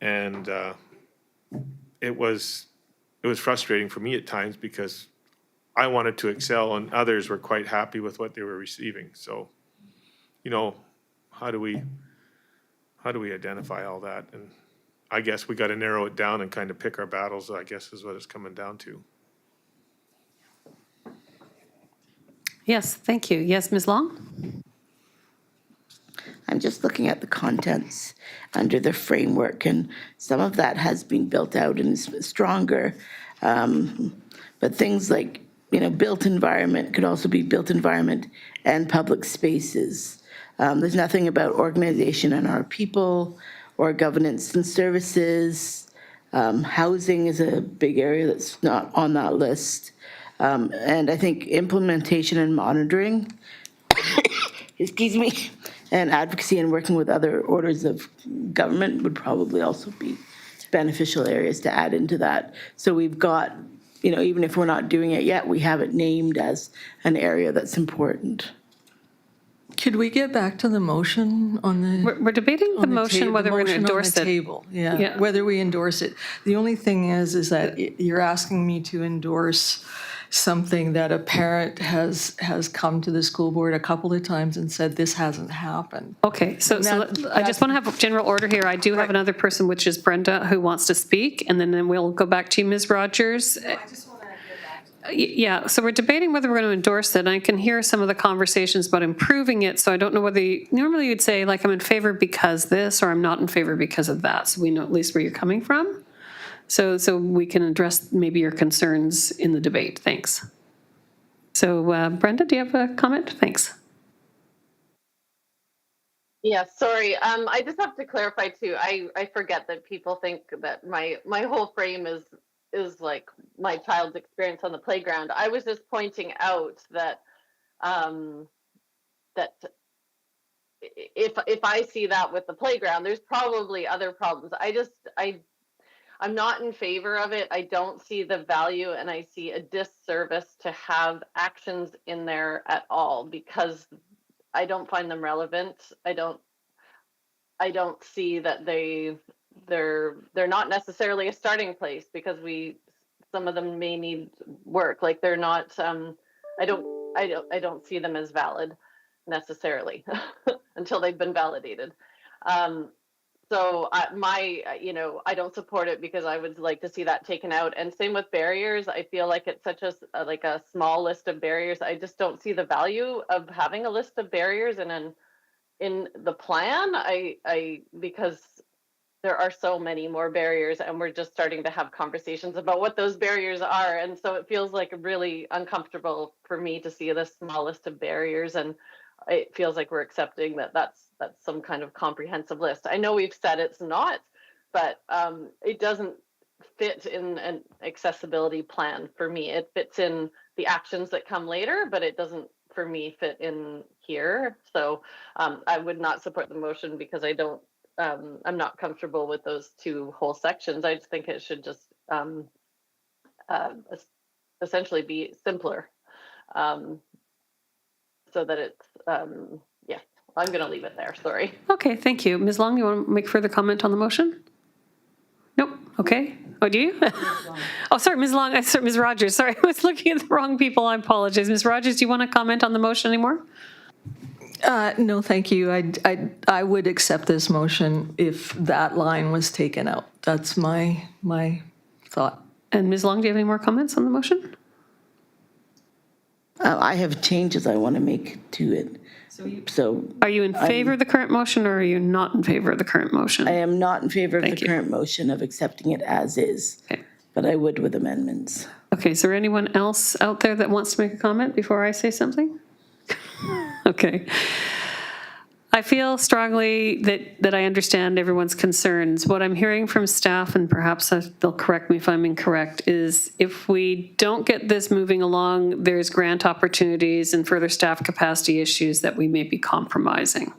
and it was frustrating for me at times because I wanted to excel and others were quite happy with what they were receiving. So, you know, how do we identify all that? And I guess we got to narrow it down and kind of pick our battles, I guess, is what it's coming down to. Yes, thank you. Yes, Ms. Long? I'm just looking at the contents under the framework, and some of that has been built out and is stronger. But things like, you know, built environment could also be built environment and public spaces. There's nothing about organization and our people or governance and services. Housing is a big area that's not on that list. And I think implementation and monitoring, excuse me, and advocacy and working with other orders of government would probably also be beneficial areas to add into that. So we've got, even if we're not doing it yet, we have it named as an area that's important. Could we get back to the motion on the? We're debating the motion, whether we're going to endorse The motion on the it. table, Yeah. whether we endorse it. The only thing is that you're asking me to endorse something that a parent has come to the school board a couple of times and said, this hasn't happened. Okay, so I just want to have general order here. I do have another person, which is Brenda, who wants to speak, and then we'll go back to you, Ms. Rogers. Yeah, so we're debating whether we're going to endorse it. And I can hear some of the conversations about improving it, so I don't know whether, normally you'd say, like, I'm in favor because this, or I'm not in favor because of that, so we know at least where you're coming from. So we can address maybe your concerns in the debate. Thanks. So Brenda, do you have a comment? Thanks. Yeah, sorry. I just have to clarify too. I forget that people think that my whole frame is like my child's experience on the playground. I was just pointing out that that if I see that with the playground, there's probably other problems. I'm not in favor of it. I don't see the value, and I see a disservice to have actions in there at all because I don't find them relevant. I don't see that they're not necessarily a starting place because some of them may need work. Like they're not. I don't see them as valid necessarily until they've been validated. So I don't support it because I would like to see that taken out. And same with barriers. I feel like it's such a small list of barriers. I just don't see the value of having a list of barriers in the plan. Because there are so many more barriers, and we're just starting to have conversations about what those barriers are. And so it feels like really uncomfortable for me to see this small list of barriers, and it feels like we're accepting that that's some kind of comprehensive list. I know we've said it's not, but it doesn't fit in an accessibility plan for me. It fits in the actions that come later, but it doesn't, for me, fit in here. So I would not support the motion because I'm not comfortable with those two whole sections. I just think it should just essentially be simpler. So that it's, I'm going to leave it there. Sorry. Okay, thank you. Ms. Long, you want to make further comment on the motion? Nope. Okay. Oh, do you? Oh, sorry, Ms. Long. Sorry, Ms. Rogers. Sorry, I was looking at the wrong people. I apologize. Ms. Rogers, do you want to comment on the motion anymore? No, thank you. I would accept this motion if that line was taken out. That's my thought. And Ms. Long, do you have any more comments on the motion? I have changes I want to make to it. So Are you in favor of the current motion, or are you not in favor of the current motion? I am not in favor of Thank the you. current motion of accepting it as is, Okay. but I would with amendments. Okay, is there anyone else out there that wants to make a comment before I say something? Okay. I feel strongly that I understand everyone's concerns. What I'm hearing from staff, and perhaps they'll correct me if I'm incorrect, is if we don't get this moving along, there's grant opportunities and further staff capacity issues that we may be compromising.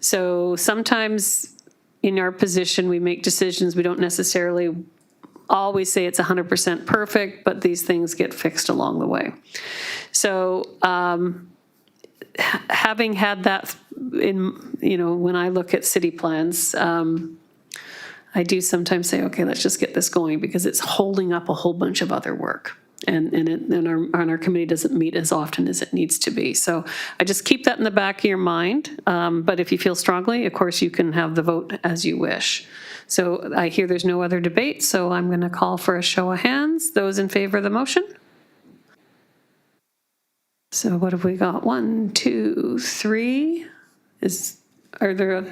So sometimes in our position, we make decisions, we don't necessarily always say it's 100% perfect, but these things get fixed along the way. So having had that in, when I look at city plans, I do sometimes say, okay, let's just get this going because it's holding up a whole bunch of other work. And our committee doesn't meet as often as it needs to be. So I just keep that in the back of your mind. But if you feel strongly, of course, you can have the vote as you wish. So I hear there's no other debate, so I'm going to call for a show of hands. Those in favor of the motion? So what have we got? 1, 2, 3. Are there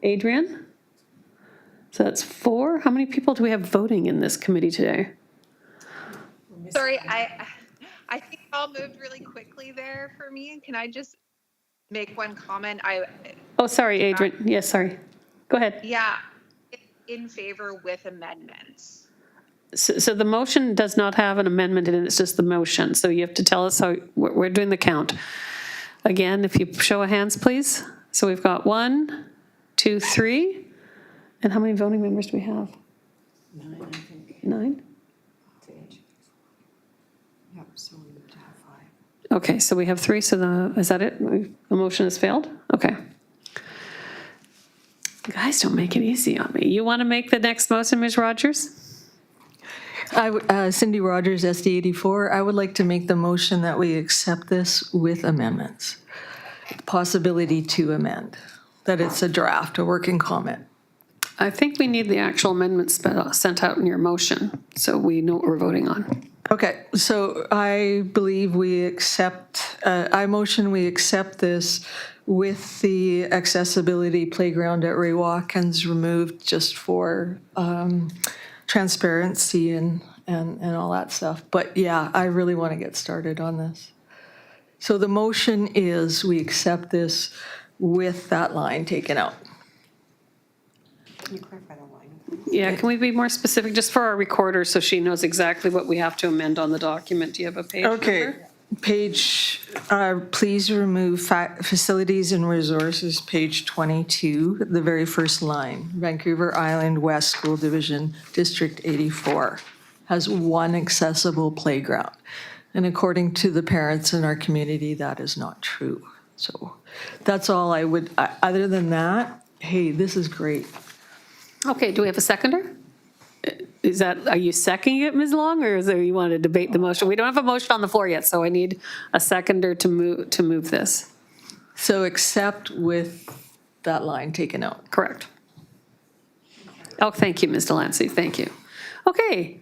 Adrian? So that's 4. How many people do we have voting in this committee today? Sorry, I think it all moved really quickly there for me. Can I just make one comment? Oh, sorry, Adrian. Yes, sorry. Go ahead. Yeah, in favor with amendments. So the motion does not have an amendment in it, it's just the motion. So you have to tell us how, we're doing the count. Again, if you show of hands, please. So we've got 1, 2, 3. And how many voting members do we have? 9, I think. 9? Yep, so we need to have 5. Okay, so we have 3, so is that it? The motion has failed? Okay. Guys, don't make it easy on me. You want to make the next motion, Ms. Rogers? Cindy Rogers, SD 84. I would like to make the motion that we accept this with amendments. Possibility to amend, that it's a draft, a working comment. I think we need the actual amendments sent out in your motion, so we know what we're voting on. Okay, so I believe we accept, I motion we accept this with the accessibility playground at Ray Watkins removed just for transparency and all that stuff. But yeah, I really want to get started on this. So the motion is we accept this with that line taken out. Can you clarify the line? Yeah, can we be more specific, just for our recorder, so she knows exactly what we have to amend on the document? Do you have a page Okay, number? page, please remove facilities and resources, page 22, the very first line. Vancouver Island West School Division, District 84, has one accessible playground. And according to the parents in our community, that is not true. So that's all I would, other than that, hey, this is great. Okay, do we have a seconder? Is that, are you seconding it, Ms. Long, or is there, you want to debate the motion? We don't have a motion on the floor yet, so I need a seconder to move this. So accept with that line taken out. Correct. Oh, thank you, Ms. Delancey, thank you. Okay,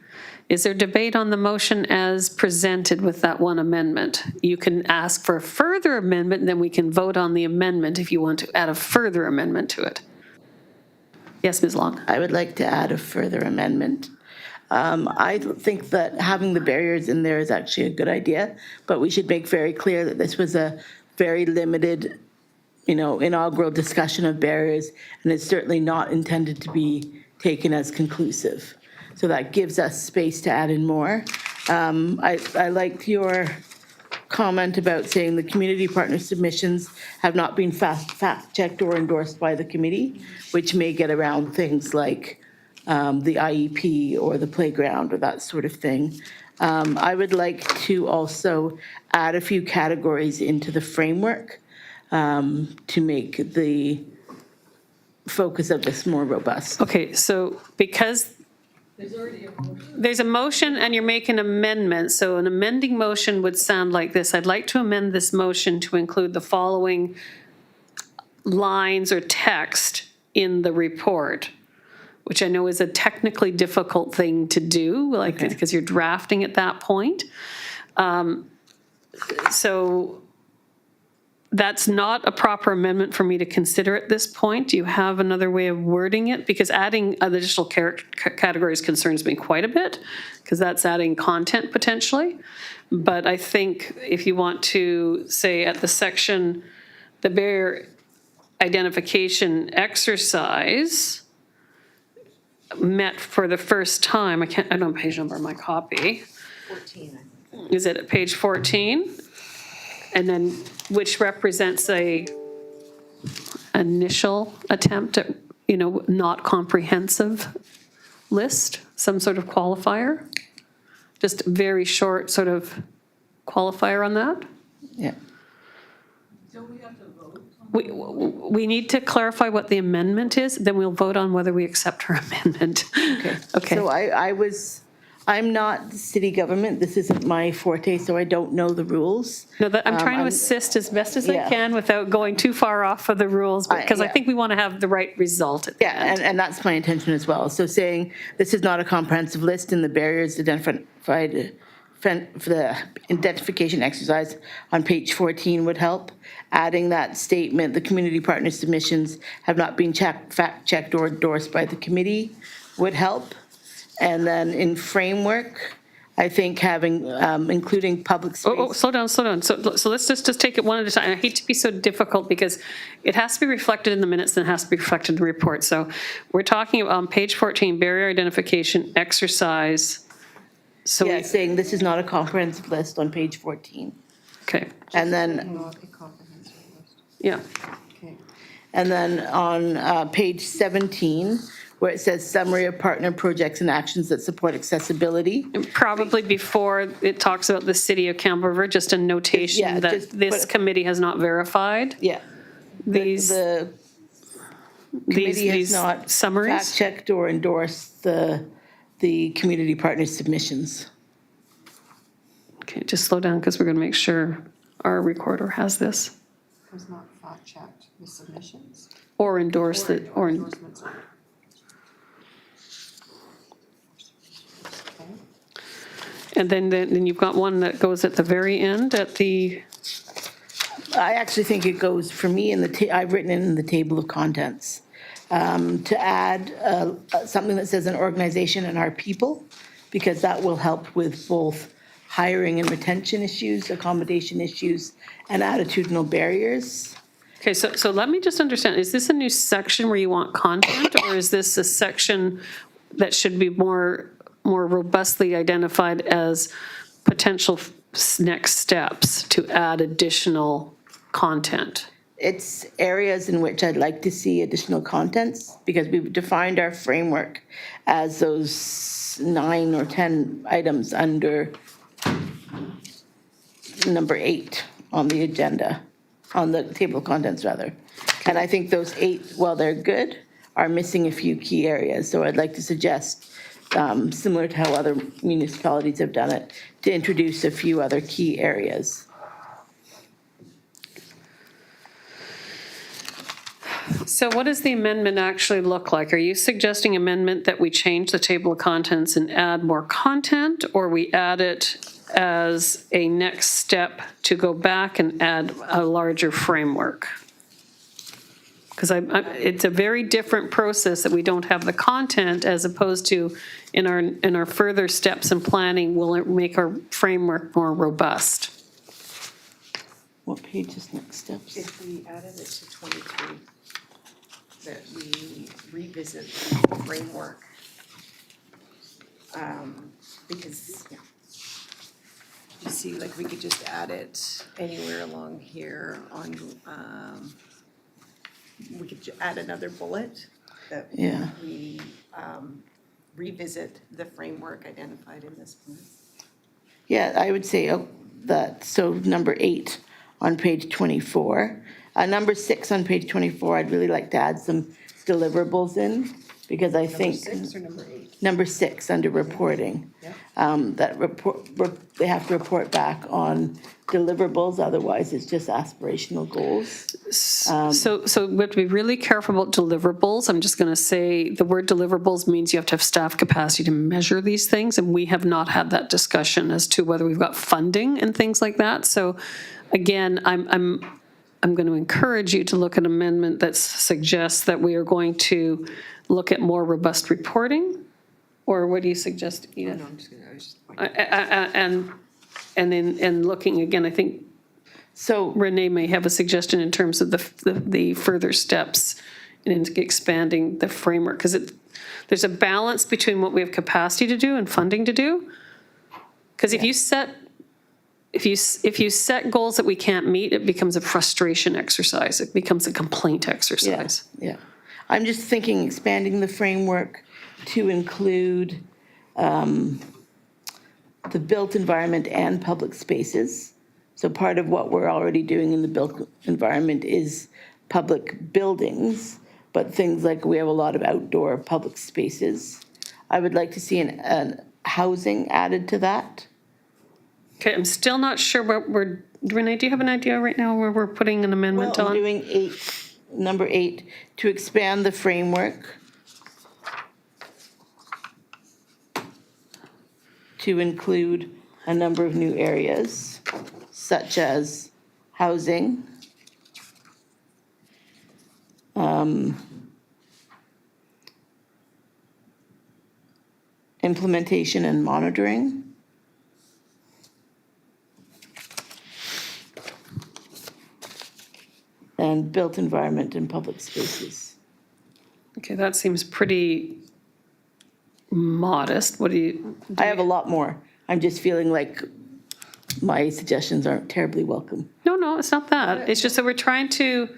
is there debate on the motion as presented with that one amendment? You can ask for a further amendment, and then we can vote on the amendment if you want to add a further amendment to it. Yes, Ms. Long. I would like to add a further amendment. I think that having the barriers in there is actually a good idea, but we should make very clear that this was a very limited, inaugural discussion of barriers, and it's certainly not intended to be taken as conclusive. So that gives us space to add in more. I liked your comment about saying the community partner submissions have not been fact-checked or endorsed by the committee, which may get around things like the IEP or the playground or that sort of thing. I would like to also add a few categories into the framework to make the focus of this more robust. Okay, so because there's a motion and you're making amendments, so an amending motion would sound like this. I'd like to amend this motion to include the following lines or text in the report, which I know is a technically difficult thing to do, because you're drafting at that point. So that's not a proper amendment for me to consider at this point. Do you have another way of wording it? Because adding additional categories concerns me quite a bit, because that's adding content potentially. But I think if you want to say at the section, the barrier identification exercise met for the first time, I don't know page number of my copy. 14, I think. Is it at page 14? And then, which represents a initial attempt at, not comprehensive list, some sort of qualifier? Just very short sort of qualifier on that? Yeah. We need to clarify what the amendment is, then we'll vote on whether we accept her amendment. Okay. So I'm not city government. This isn't my forte, so I don't know the rules. No, I'm trying to assist as best as I Yeah. can without going too far off of the rules, because I yeah. think we want to have the right result at the Yeah, end. and that's my intention as well. So saying this is not a comprehensive list and the barriers identified for the identification exercise on page 14 would help. Adding that statement, the community partner submissions have not been fact-checked or endorsed by the committee would help. And then in framework, I think having, including public space. Oh, slow down. So let's just take it one at a time. I hate to be so difficult because it has to be reflected in the minutes and it has to be reflected in the report. So we're talking about on page 14, barrier identification exercise. So Yeah, saying this is not a comprehensive list on page 14. okay, And then, yeah. and then on page 17, where it says summary of partner projects and actions that support accessibility. Probably before it talks about the city of Campbell River, just a Yeah, notation that just this put- committee has not verified Yeah. these The committee has these not summaries. fact-checked or endorsed the community partners' submissions. Okay, just slow down because we're going to make sure our recorder has this. Was not fact-checked the submissions. Or endorse it, or, Endorsements. Okay. and then you've got one that goes at the very end at the, I actually think it goes, for me, I've written it in the table of contents, to add something that says an organization and our people, because that will help with both hiring and retention issues, accommodation issues, and attitudinal barriers. okay, so let me just understand, is this a new section where you want content? Or is this a section that should be more robustly identified as potential next steps to add additional content? It's areas in which I'd like to see additional contents, because we've defined our framework as those 9 or 10 items under number 8 on the agenda, on the table of contents, rather. And I think those 8, while they're good, are missing a few key areas. So I'd like to suggest, similar to how other municipalities have done it, to introduce a few other key areas. So what does the amendment actually look like? Are you suggesting amendment that we change the table of contents and add more content, or we add it as a next step to go back and add a larger framework? Because it's a very different process that we don't have the content, as opposed to in our further steps in planning, will it make our framework more robust? What page is next steps? If we added it to 22, that we revisit the framework. Because, yeah. You see, like, we could just add it anywhere along here on, we could add another bullet that Yeah. we revisit the framework identified in this plan. Yeah, I would say that, so number 8 on page 24. Number 6 on page 24, I'd really like to add some deliverables in, because I think. Number 6 or number 8? Number 6, under reporting. Yeah. That they have to report back on deliverables, otherwise it's just aspirational goals. So we have to be really careful about deliverables. I'm just going to say the word deliverables means you have to have staff capacity to measure these things, and we have not had that discussion as to whether we've got funding and things like that. So again, I'm going to encourage you to look at an amendment that suggests that we are going to look at more robust reporting, or what do you suggest, Edith? No, I'm just gonna, I was just. And looking again, I think So, Renee may have a suggestion in terms of the further steps in expanding the framework, because there's a balance between what we have capacity to do and funding to do. Because if you set goals that we can't meet, it becomes a frustration exercise. It becomes a complaint exercise. yeah. I'm just thinking expanding the framework to include the built environment and public spaces. So part of what we're already doing in the built environment is public buildings, but things like we have a lot of outdoor public spaces. I would like to see an housing added to that. Okay, I'm still not sure what Renee, do you have an idea right now where we're putting an amendment Well, on? I'm doing number 8, to expand the framework to include a number of new areas, such as housing, implementation and monitoring, and built environment and public spaces. Okay, that seems pretty modest. What do you? I have a lot more. I'm just feeling like my suggestions aren't terribly welcome. No, it's not that. It's just that we're trying to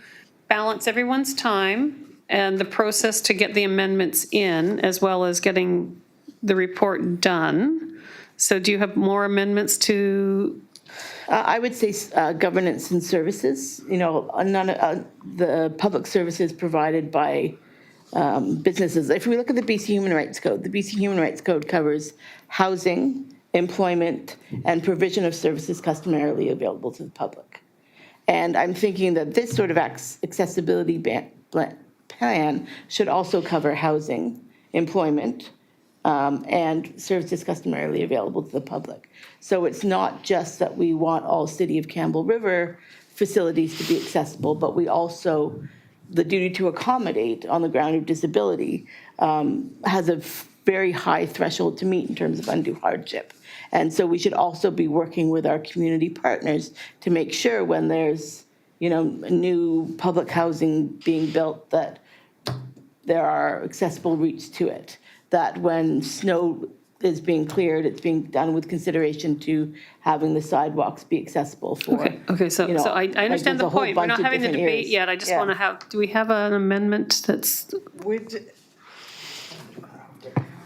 balance everyone's time and the process to get the amendments in, as well as getting the report done. So do you have more amendments to? I would say governance and services, none of the public services provided by businesses. If we look at the BC Human Rights Code, the BC Human Rights Code covers housing, employment, and provision of services customarily available to the public. And I'm thinking that this sort of accessibility plan should also cover housing, employment, and services customarily available to the public. So it's not just that we want all City of Campbell River facilities to be accessible, but we also, the duty to accommodate on the ground of disability has a very high threshold to meet in terms of undue hardship. And so we should also be working with our community partners to make sure when there's, new public housing being built, that there are accessible routes to it. That when snow is being cleared, it's being done with consideration to having the sidewalks be accessible for. Okay, so I understand the point. We're not having the debate yet. I just want to have, do we have an amendment that's?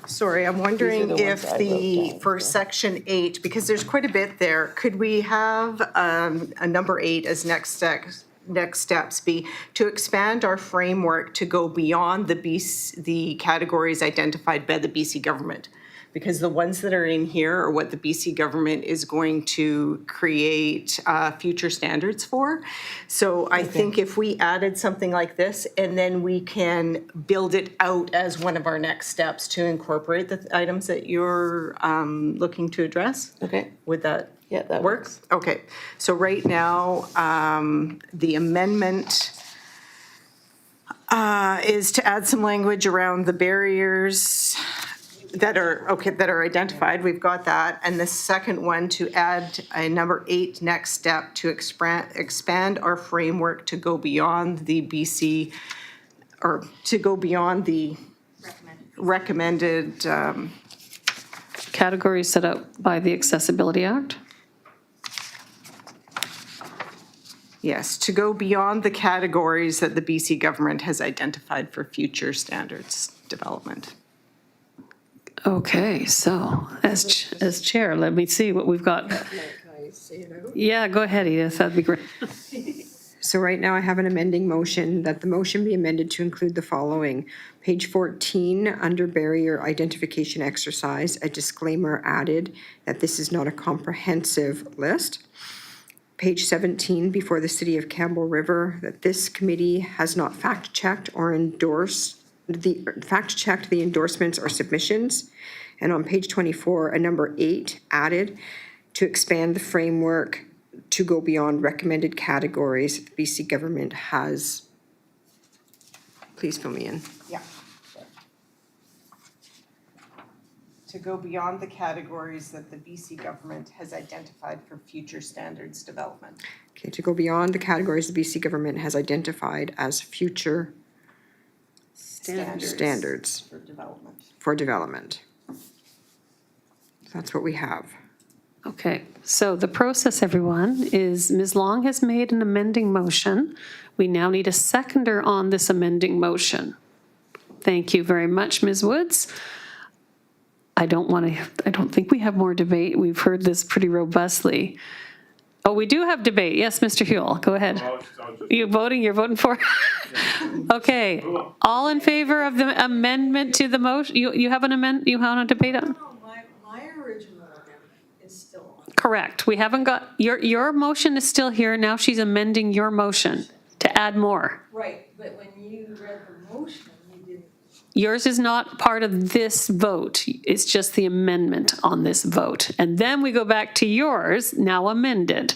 Sorry, I'm wondering if for section 8, because there's quite a bit there, could we have a number 8 as next steps be to expand our framework to go beyond the categories identified by the BC government? Because the ones that are in here are what the BC government is going to create future standards for. So I think if we added something like this, and then we can build it out as one of our next steps to incorporate the items that you're looking to address. Okay. Would that? Yeah, that works. Okay, so right now, the amendment is to add some language around the barriers that are identified. We've got that. And the second one, to add a number 8 next step to expand our framework to go beyond the BC, or to go beyond the recommended Categories set out by the Accessibility Act? Yes, to go beyond the categories that the BC government has identified for future standards development. Okay, so as chair, let me see what we've got. Can I say it out? Yeah, go ahead, Edith, that'd be great. So right now I have an amending motion that the motion be amended to include the following. Page 14, under barrier identification exercise, a disclaimer added that this is not a comprehensive list. Page 17, before the City of Campbell River, that this committee has not fact-checked or endorsed fact-checked the endorsements or submissions. And on page 24, a number 8 added to expand the framework to go beyond recommended categories the BC government has. Please fill me in. Yeah. To go beyond the categories that the BC government has identified for future standards development. Okay, to go beyond the categories the BC government has identified as future standards for development. That's what we have. Okay, so the process, everyone, is Ms. Long has made an amending motion. We now need a seconder on this amending motion. Thank you very much, Ms. Woods. I don't think we have more debate. We've heard this pretty robustly. Oh, we do have debate. Yes, Mr. Huell, go ahead. You're voting for? Okay, all in favor of the amendment to the motion? You have an amendment, you have a debate on? My original amendment is still on. Correct. We haven't got, your motion is still here. Now she's amending your motion to add more. Right, but when you read the motion, you didn't. Yours is not part of this vote. It's just the amendment on this vote. And then we go back to yours, now amended.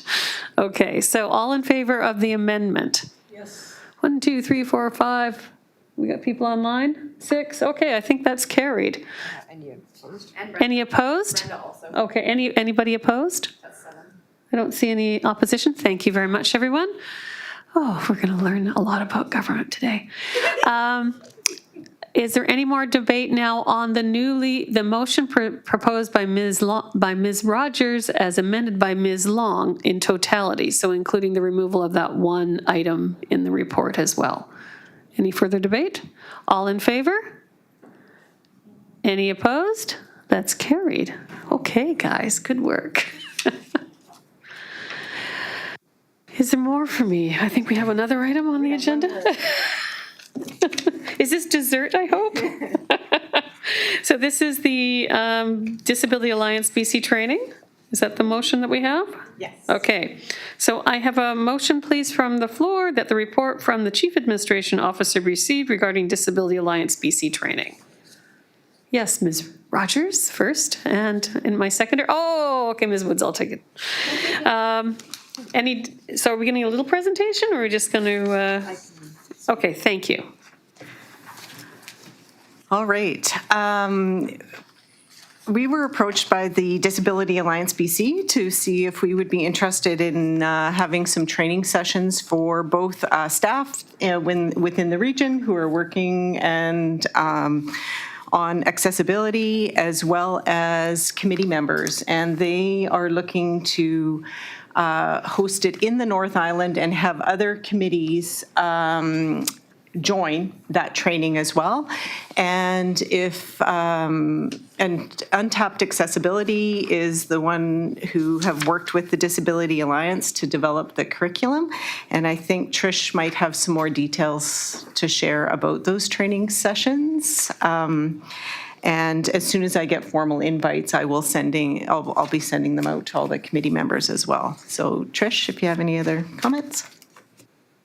Okay, so all in favor of the amendment? Yes. 1, 2, 3, 4, 5. We got people online? 6. Okay, I think that's carried. And you opposed? Any opposed? Okay, anybody opposed? That's 7. I don't see any opposition. Thank you very much, everyone. Oh, we're going to learn a lot about government today. Is there any more debate now on the motion proposed by Ms. Rogers as amended by Ms. Long in totality, so including the removal of that one item in the report as well? Any further debate? All in favor? Any opposed? That's carried. Okay, guys, good work. Is there more for me? I think we have another item on the agenda. Is this dessert, I hope? So this is the Disability Alliance BC training. Is that the motion that we have? Yes. Okay. So I have a motion, please, from the floor that the report from the Chief Administration Officer received regarding Disability Alliance BC training. Yes, Ms. Rogers first, and in my seconder. Oh, okay, Ms. Woods, I'll take it. So are we getting a little presentation, or are we just going to? Okay, thank you. All right. We were approached by the Disability Alliance BC to see if we would be interested in having some training sessions for both staff within the region who are working and on accessibility, as well as committee members. And they are looking to host it in the North Island and have other committees join that training as well. And and Untapped Accessibility is the one who have worked with the Disability Alliance to develop the curriculum. And I think Trish might have some more details to share about those training sessions. And as soon as I get formal invites, I'll be sending them out to all the committee members as well. So Trish, if you have any other comments.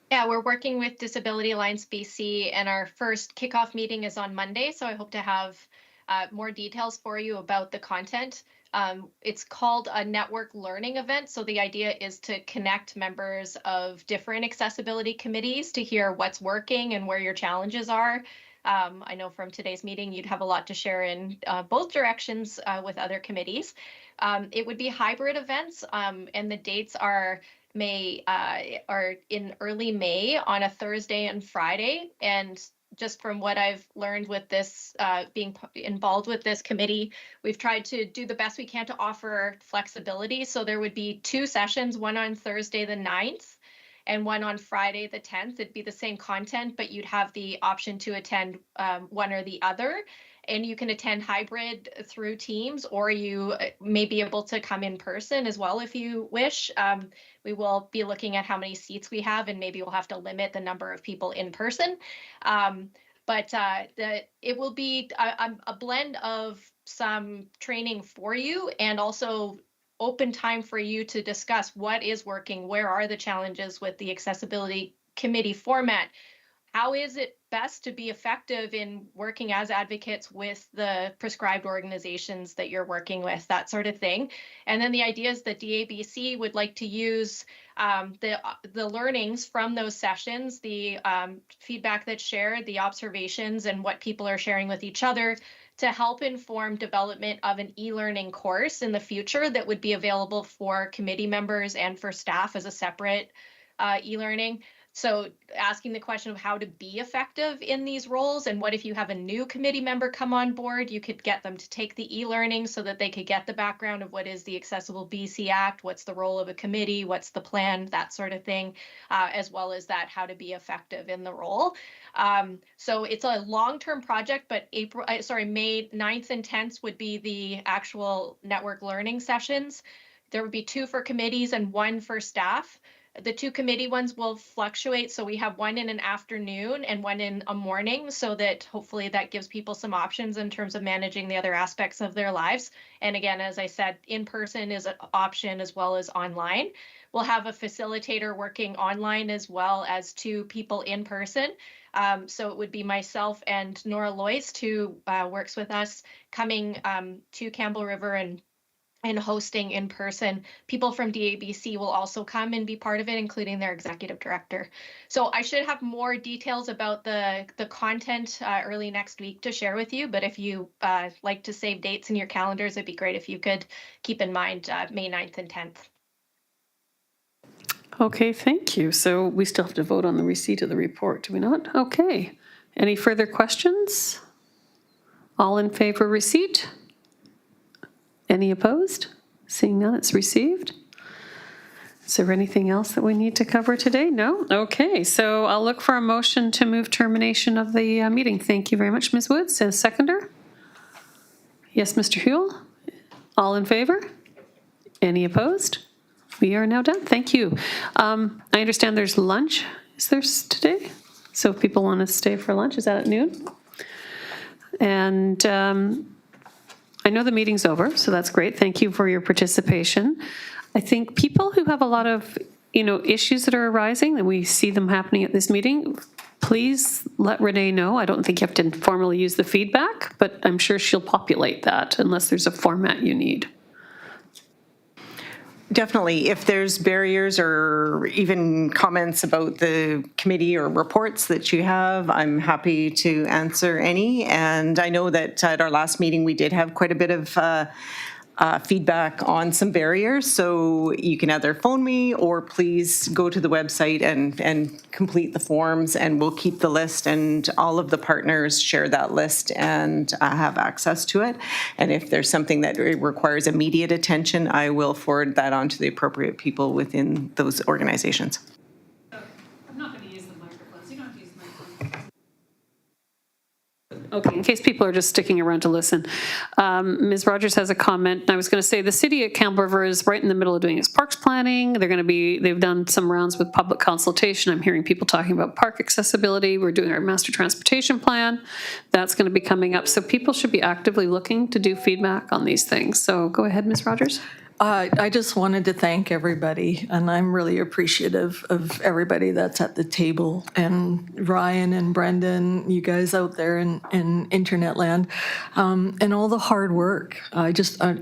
Yeah, we're working with Disability Alliance BC, and our first kickoff meeting is on Monday, so I hope to have more details for you about the content. It's called a network learning event, so the idea is to connect members of different accessibility committees to hear what's working and where your challenges are. I know from today's meeting you'd have a lot to share in both directions with other committees. It would be hybrid events, and the dates are in early May on a Thursday and Friday. And just from what I've learned with this, being involved with this committee, we've tried to do the best we can to offer flexibility. So there would be 2 sessions, one on Thursday the 9th and one on Friday the 10th. It'd be the same content, but you'd have the option to attend one or the other. And you can attend hybrid through Teams, or you may be able to come in person as well if you wish. We will be looking at how many seats we have, and maybe we'll have to limit the number of people in person. But it will be a blend of some training for you and also open time for you to discuss what is working, where are the challenges with the accessibility committee format. How is it best to be effective in working as advocates with the prescribed organizations that you're working with, that sort of thing. And then the idea is that DABC would like to use the learnings from those sessions, the feedback that's shared, the observations, and what people are sharing with each other to help inform development of an e-learning course in the future that would be available for committee members and for staff as a separate e-learning. So asking the question of how to be effective in these roles, and what if you have a new committee member come on board, you could get them to take the e-learning so that they could get the background of what is the Accessible BC Act, what's the role of a committee, what's the plan, that sort of thing, as well as that how to be effective in the role. So it's a long-term project, but May 9th and 10th would be the actual network learning sessions. There would be 2 for committees and 1 for staff. The 2 committee ones will fluctuate. So we have one in an afternoon and one in a morning, so that hopefully that gives people some options in terms of managing the other aspects of their lives. And again, as I said, in person is an option as well as online. We'll have a facilitator working online as well as 2 people in person. So it would be myself and Nora Loist, who works with us, coming to Campbell River and hosting in person. People from DABC will also come and be part of it, including their executive director. So I should have more details about the content early next week to share with you. But if you like to save dates in your calendars, it'd be great if you could keep in mind May 9th and 10th. Okay, thank you. So we still have to vote on the receipt of the report, do we not? Okay. Any further questions? All in favor of receipt? Any opposed? Seeing none, it's received. Is there anything else that we need to cover today? No? Okay, so I'll look for a motion to move termination of the meeting. Thank you very much, Ms. Woods. As seconder? Yes, Mr. Huell? All in favor? Any opposed? We are now done. Thank you. I understand there's lunch. Is there today? So if people want to stay for lunch, is that at noon? And I know the meeting's over, so that's great. Thank you for your participation. I think people who have a lot of, issues that are arising, and we see them happening at this meeting, please let Renee know. I don't think you have to formally use the feedback, but I'm sure she'll populate that unless there's a format you need. Definitely. If there's barriers or even comments about the committee or reports that you have, I'm happy to answer any. And I know that at our last meeting, we did have quite a bit of feedback on some barriers. So you can either phone me or please go to the website and complete the forms, and we'll keep the list, and all of the partners share that list and have access to it. And if there's something that requires immediate attention, I will forward that on to the appropriate people within those organizations. I'm not going to use the microphones. You don't have to use the microphone. Okay, in case people are just sticking around to listen. Ms. Rogers has a comment, and I was going to say the city of Campbell River is right in the middle of doing its parks planning. They've done some rounds with public consultation. I'm hearing people talking about park accessibility. We're doing our master transportation plan. That's going to be coming up. So people should be actively looking to do feedback on these things. So go ahead, Ms. Rogers. I just wanted to thank everybody, and I'm really appreciative of everybody that's at the table, and Ryan and Brendan, you guys out there in internet land, and all the hard work. I just want